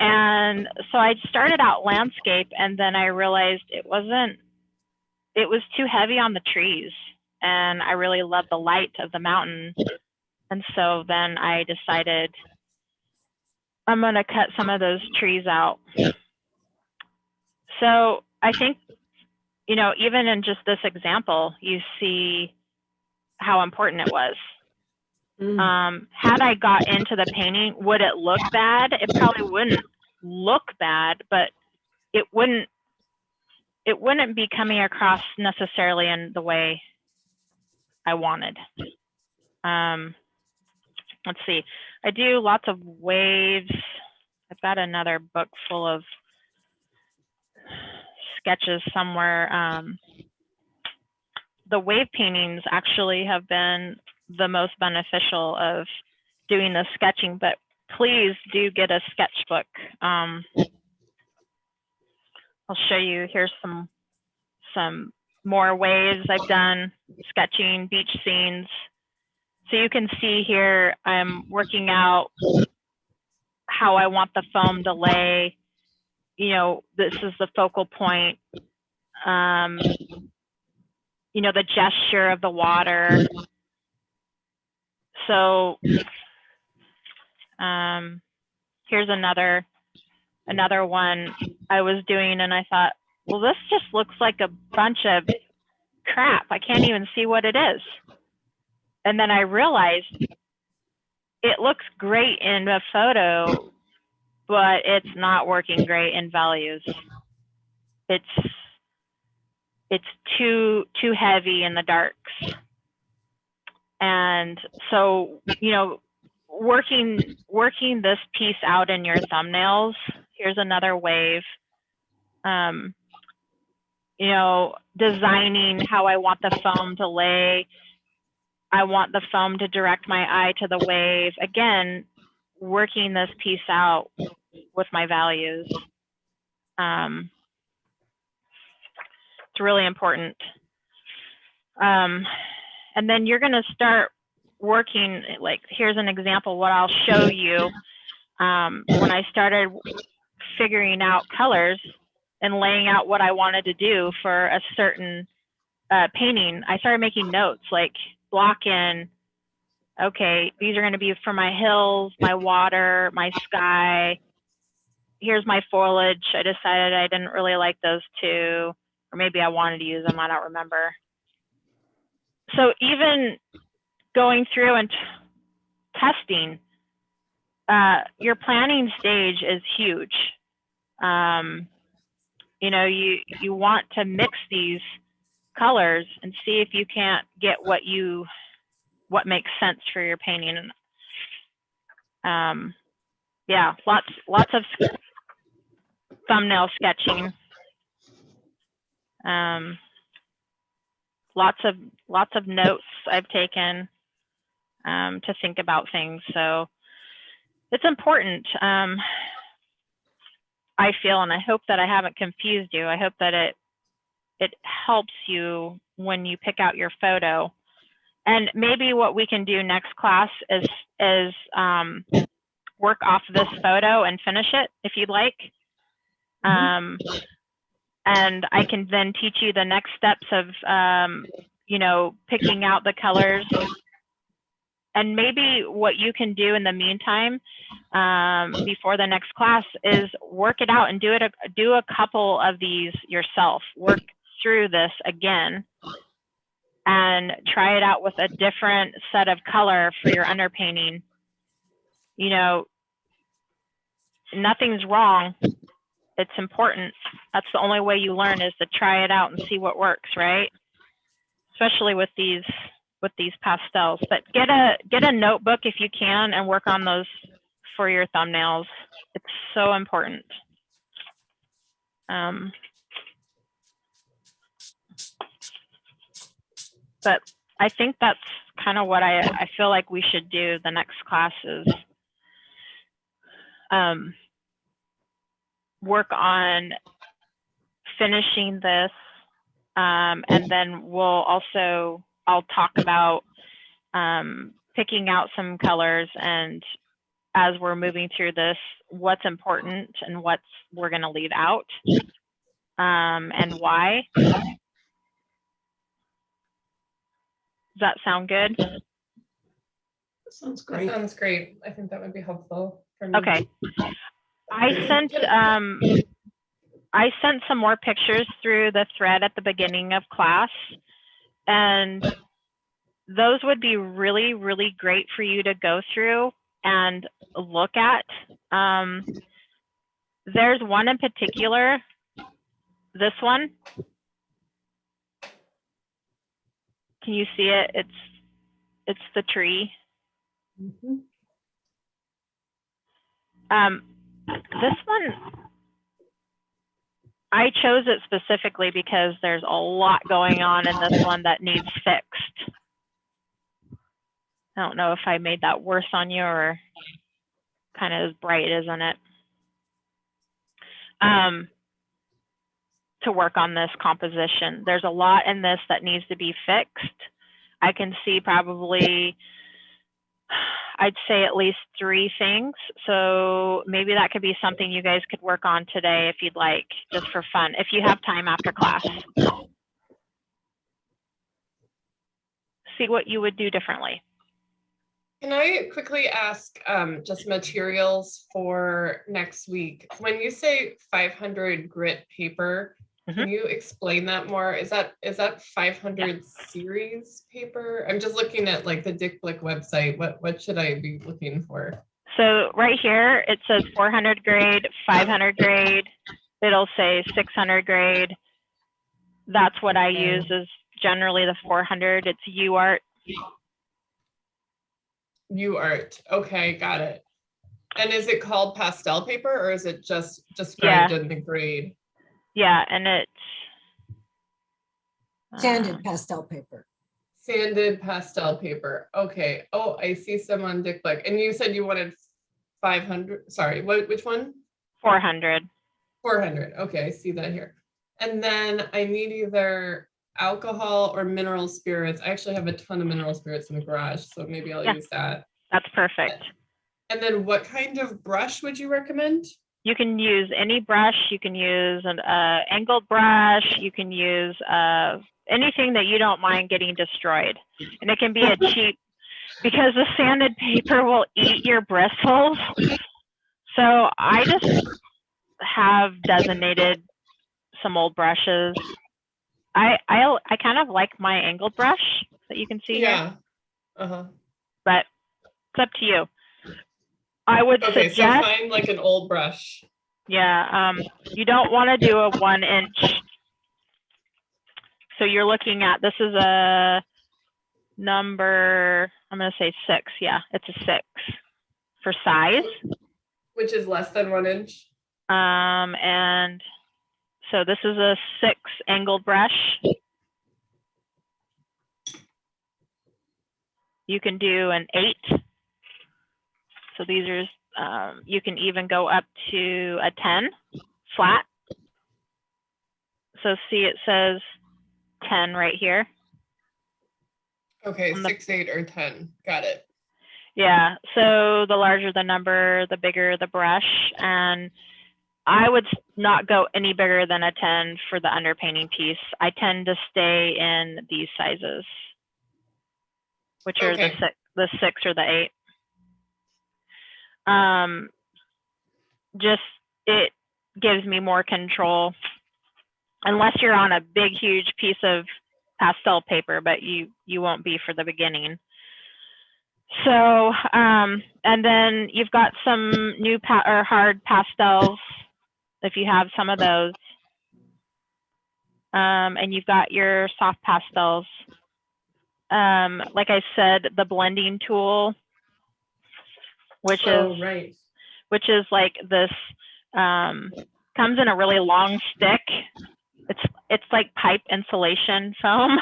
[SPEAKER 1] And so I started out landscape, and then I realized it was too heavy on the trees, and I really loved the light of the mountain. And so then I decided I'm going to cut some of those trees out. So I think, you know, even in just this example, you see how important it was. Had I got into the painting, would it look bad? It probably wouldn't look bad, but it wouldn't be coming across necessarily in the way I wanted. Let's see. I do lots of waves. I've got another book full of sketches somewhere. The wave paintings actually have been the most beneficial of doing the sketching, but please do get a sketchbook. I'll show you, here's some more waves I've done, sketching, beach scenes. So you can see here, I'm working out how I want the foam to lay. You know, this is the focal point. You know, the gesture of the water. So here's another one I was doing, and I thought, well, this just looks like a bunch of crap. I can't even see what it is. And then I realized it looks great in a photo, but it's not working great in values. It's too heavy in the darks. And so, you know, working this piece out in your thumbnails, here's another wave. You know, designing how I want the foam to lay. I want the foam to direct my eye to the wave. Again, working this piece out with my values. It's really important. And then you're gonna start working, like, here's an example, what I'll show you. When I started figuring out colors and laying out what I wanted to do for a certain painting, I started making notes, like block in, okay, these are going to be for my hills, my water, my sky. Here's my foliage. I decided I didn't really like those two, or maybe I wanted to use them, I don't remember. So even going through and testing, your planning stage is huge. You know, you want to mix these colors and see if you can't get what makes sense for your painting. Yeah, lots of thumbnail sketching. Lots of notes I've taken to think about things. So it's important. I feel, and I hope that I haven't confused you. I hope that it helps you when you pick out your photo. And maybe what we can do next class is work off this photo and finish it if you'd like. And I can then teach you the next steps of, you know, picking out the colors. And maybe what you can do in the meantime, before the next class, is work it out and do a couple of these yourself. Work through this again and try it out with a different set of color for your underpainting. You know, nothing's wrong. It's important. That's the only way you learn, is to try it out and see what works, right? Especially with these pastels. But get a notebook if you can and work on those for your thumbnails. It's so important. But I think that's kind of what I feel like we should do the next classes. work on finishing this. And then I'll talk about picking out some colors, and as we're moving through this, what's important and we're going to leave out, and why. Does that sound good?
[SPEAKER 6] Sounds
[SPEAKER 3] That
[SPEAKER 6] great.
[SPEAKER 3] sounds great. I think that would be helpful for me.
[SPEAKER 1] Okay. I sent some more pictures through the thread at the beginning of class, and those would be really, really great for you to go through and look at. There's one in particular, this one. Can you see it? It's the tree.
[SPEAKER 6] Mhm.
[SPEAKER 1] This one, I chose it specifically because there's a lot going on in this one that needs fixed. I don't know if I made that worse on you or kind of as bright, isn't it? To work on this composition. There's a lot in this that needs to be fixed. I can see probably, I'd say at least 3 things. So maybe that could be something you guys could work on today if you'd like, just for fun, if you have time after class. See what you would do differently.
[SPEAKER 3] Can I quickly ask just materials for next week? When you say 500 grit paper, can you explain that more? Is that 500 series paper? I'm just looking at like the Dick Blick website. What should I be looking for?
[SPEAKER 1] So right here, it says 400 grade, 500 grade. It'll say 600 grade. That's what I use, is generally the 400. It's UArt.
[SPEAKER 3] UArt. Okay, got it. And is it called pastel paper, or is it just described in the grade?
[SPEAKER 1] Yeah, and it's
[SPEAKER 4] Sanded pastel paper.
[SPEAKER 3] Sanded pastel paper. Okay. Oh, I see some on Dick Blick. And you said you wanted 500. Sorry, which one?
[SPEAKER 1] 400.
[SPEAKER 3] 400. Okay, I see that here. And then I need either alcohol or mineral spirits. I actually have a ton of mineral spirits in the garage, so maybe I'll use that.
[SPEAKER 1] That's perfect.
[SPEAKER 3] And then what kind of brush would you recommend?
[SPEAKER 1] You can use any brush. You can use an angled brush. You can use anything that you don't mind getting destroyed. And it can be a cheap, because the sanded paper will eat your bristles. So I just have designated some old brushes. I kind of like my angled brush that you can see here, but it's up to you. I would suggest,
[SPEAKER 3] so find like an old brush.
[SPEAKER 1] Yeah, you don't want to do a 1 inch. So you're looking at, this is a number, I'm going to say 6. Yeah, it's a 6 for size.
[SPEAKER 3] Which is less than 1 inch.
[SPEAKER 1] And so this is a 6 angled brush. You can do an 8. So these are, you can even go up to a 10 flat. So see, it says 10 right here.
[SPEAKER 3] Okay, 6, 8, or 10. Got it.
[SPEAKER 1] Yeah, so the larger the number, the bigger the brush. And I would not go any bigger than a 10 for the underpainting piece. I tend to stay in these sizes, which are the 6 or the 8. Just, it gives me more control, unless you're on a big, huge piece of pastel paper, but you won't be for the beginning. So, and then you've got some new hard pastels, if you have some of those. And you've got your soft pastels. Like I said, the blending tool, which is like this, comes in a really long stick. It's like pipe insulation foam.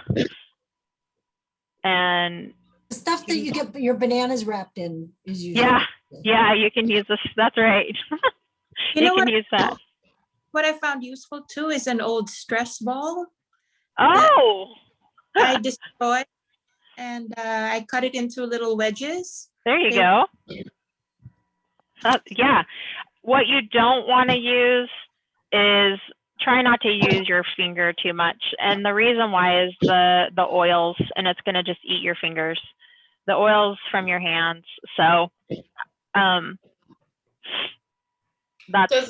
[SPEAKER 1] And
[SPEAKER 4] the stuff that you get your bananas wrapped in is usually.
[SPEAKER 1] Yeah, you can use this. That's right. You can use that.
[SPEAKER 5] what I found useful too is an old stress ball
[SPEAKER 1] Oh,
[SPEAKER 5] I destroyed, and I cut it into little wedges.
[SPEAKER 1] there you
[SPEAKER 5] They-
[SPEAKER 1] go. Yeah. What you don't want to use is try not to use your finger too much. And the reason why is the oils, and it's going to just eat your fingers, the oils from your hands. So
[SPEAKER 3] Does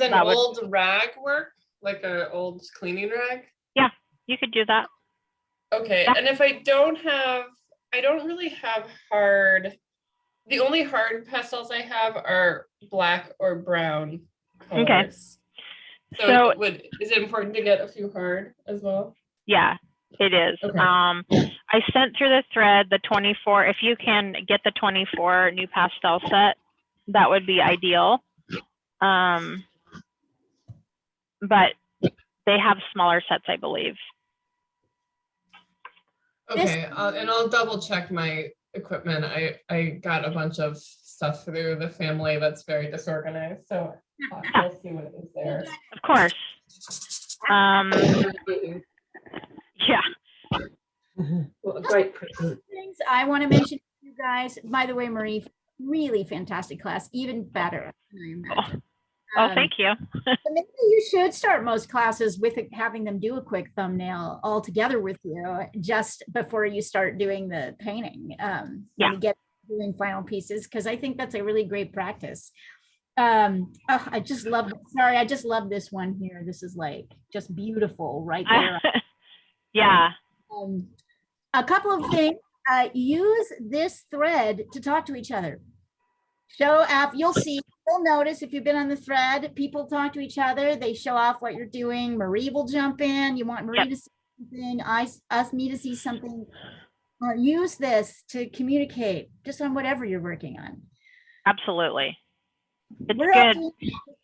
[SPEAKER 3] an
[SPEAKER 1] that would,
[SPEAKER 3] old rag work? Like an old cleaning rag?
[SPEAKER 1] you could do that.
[SPEAKER 3] Okay,
[SPEAKER 1] Yeah.
[SPEAKER 3] and if I don't really have the only hard pastels I have are black or brown
[SPEAKER 1] Okay.
[SPEAKER 3] colors.
[SPEAKER 1] So-
[SPEAKER 3] Is it important to get a few hard as well?
[SPEAKER 1] Yeah, it is.
[SPEAKER 3] Okay.
[SPEAKER 1] I sent through the thread the 24. If you can get the 24 new pastel set, that would be ideal. But they have smaller sets, I believe.
[SPEAKER 3] Okay, and I'll double check my equipment. I got a bunch of stuff through the family that's very disorganized, so I'll see what is there.
[SPEAKER 1] Of course. Yeah.
[SPEAKER 6] What a great present.
[SPEAKER 2] Things I want to mention to you guys, by the way, Marie, really fantastic class, even better than I imagined.
[SPEAKER 1] Oh, thank you.
[SPEAKER 2] So maybe you should start most classes with having them do a quick thumbnail all together with you just before you start doing the painting. When you get doing final pieces, because I think that's a really great practice. I just love this one here. This is like just beautiful right there.
[SPEAKER 1] Yeah.
[SPEAKER 2] A couple of things. Use this thread to talk to each other. Show off. You'll notice if you've been on the thread, people talk to each other. They show off what you're doing. Marie will jump in. You want Marie to see something, me to see something. Use this to communicate just on whatever you're working on.
[SPEAKER 1] Absolutely. It's
[SPEAKER 2] We're all
[SPEAKER 1] good.
[SPEAKER 2] doing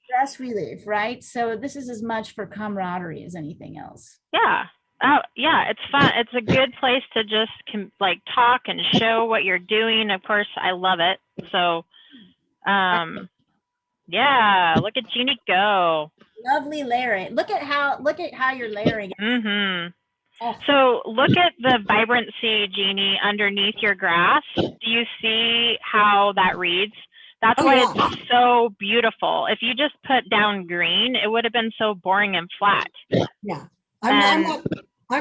[SPEAKER 2] stress relief, right? So this is as much for camaraderie as anything else.
[SPEAKER 1] Yeah. Oh, yeah, it's fun. It's a good place to just like talk and show what you're doing. Of course, I love it. So, yeah, look at Jeannie go.
[SPEAKER 2] Lovely layering. Look at how you're layering it.
[SPEAKER 1] Mm-hmm.
[SPEAKER 2] Oh.
[SPEAKER 1] So look at the vibrancy, Jeannie, underneath your grass. Do you see how that reads? That's why it's so beautiful. If you just put down green, it would have been so boring and flat.
[SPEAKER 4] Yeah. I'm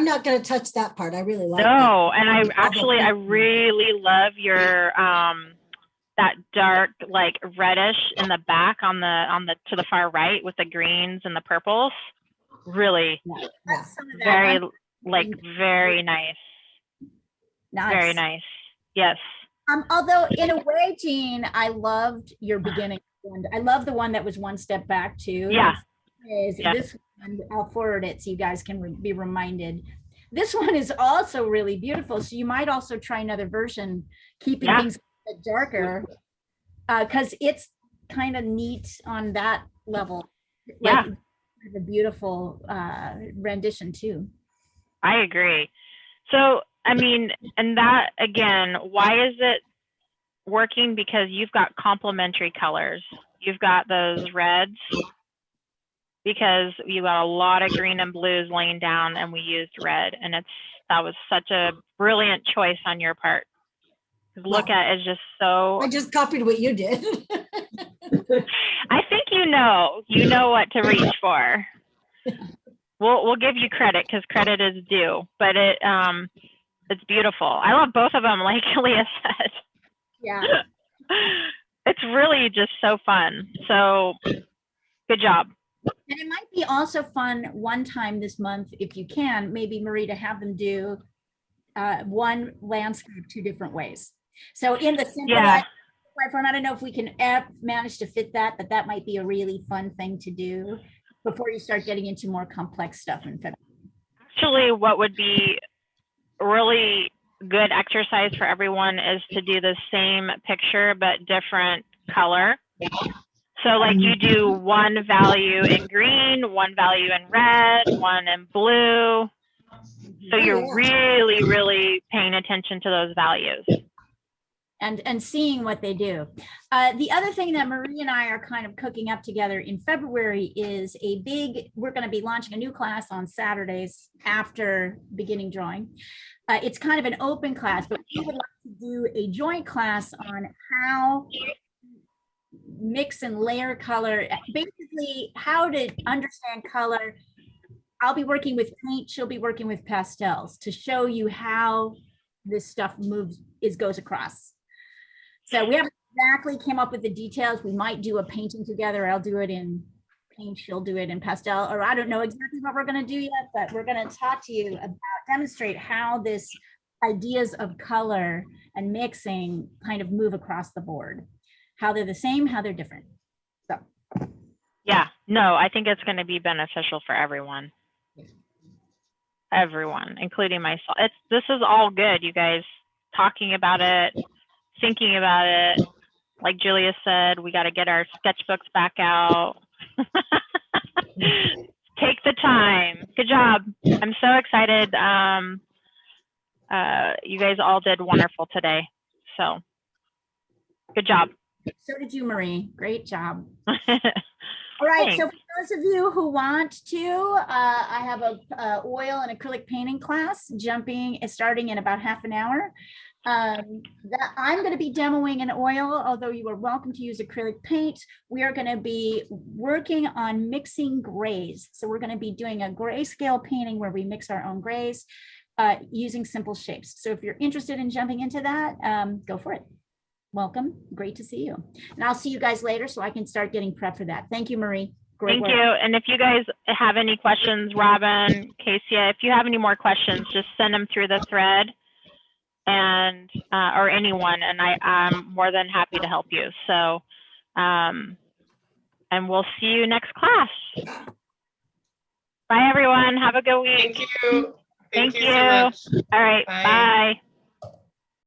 [SPEAKER 4] not going to touch that part. I really like
[SPEAKER 1] No,
[SPEAKER 4] that.
[SPEAKER 1] and I really love your that dark like reddish in the back on the to the far right with the greens and the purples. Really
[SPEAKER 2] That's some of that.
[SPEAKER 1] very very nice.
[SPEAKER 2] Nice.
[SPEAKER 1] Very nice. Yes.
[SPEAKER 2] Although in a way, Jean, I loved your beginning one. I love the one that was one step back too.
[SPEAKER 1] Yeah.
[SPEAKER 2] This one, I'll forward it so you guys can be reminded. This one is also really beautiful. So you might also try another version, keeping things a bit darker, because it's kind of neat on that level.
[SPEAKER 1] Yeah.
[SPEAKER 2] Like, a beautiful rendition too.
[SPEAKER 1] I agree. So, I mean, and that again, why is it working? Because you've got complementary colors. You've got those reds because you got a lot of green and blues laying down, and we used red, and that was such a brilliant choice on your part. Look at it's just so.
[SPEAKER 4] I just copied what you did.
[SPEAKER 1] I think you know what to reach for. We'll give you credit because credit is due, but it's beautiful. I love both of them, like Leah said.
[SPEAKER 2] Yeah.
[SPEAKER 1] It's really just so fun. So good job.
[SPEAKER 2] And it might be also fun one time this month, if you can, maybe Marie, to have them do one landscape 2 different ways. So in the simplified form, I don't know if we can manage to fit that, but that might be a really fun thing to do before you start getting into more complex stuff.
[SPEAKER 1] Actually, what would be really good exercise for everyone is to do the same picture but different color. So like you do one value in green, one value in red, one in blue. So you're really, really paying attention to those values.
[SPEAKER 2] and seeing what they do. The other thing that Marie and I are kind of cooking up together in February is we're going to be launching a new class on Saturdays after beginning drawing. It's kind of an open class, but we would like to do a joint class on how mix and layer color, basically how to understand color. I'll be working with paint, she'll be working with pastels to show you how this stuff goes across. So we haven't exactly came up with the details. We might do a painting together. I'll do it in paint, she'll do it in pastel, or I don't know exactly what we're going to do yet, but we're going to talk to you about, demonstrate how this ideas of color and mixing kind of move across the board, how they're the same, how they're different. So
[SPEAKER 1] Yeah, no, I think it's going to be beneficial for everyone. Everyone, including myself. This is all good, you guys. Talking about it, thinking about it. Like Julia said, we got to get our sketchbooks back out. Take the time. Good job. I'm so excited. You guys all did wonderful today. So good job.
[SPEAKER 2] So did you, Marie. Great job. All right, so for those of you who want to, I have a oil and acrylic painting class starting in about half an hour. That I'm going to be demoing an oil, although you are welcome to use acrylic paint. We are going to be working on mixing grays. So we're going to be doing a grayscale painting where we mix our own grays using simple shapes. So if you're interested in jumping into that, go for it. Welcome. Great to see you. And I'll see you guys later so I can start getting prepped for that. Thank you, Marie. Great
[SPEAKER 1] Thank
[SPEAKER 2] work.
[SPEAKER 1] you. And if you guys have any questions, Robin, Casey, if you have any more questions, just send them through the thread and or anyone, and I'm more than happy to help you. So, and we'll see you next class. Bye, everyone. Have a good week.
[SPEAKER 3] Thank you.
[SPEAKER 1] Thank
[SPEAKER 3] you
[SPEAKER 1] you.
[SPEAKER 3] so much.
[SPEAKER 1] All right.
[SPEAKER 3] Bye.
[SPEAKER 1] Bye.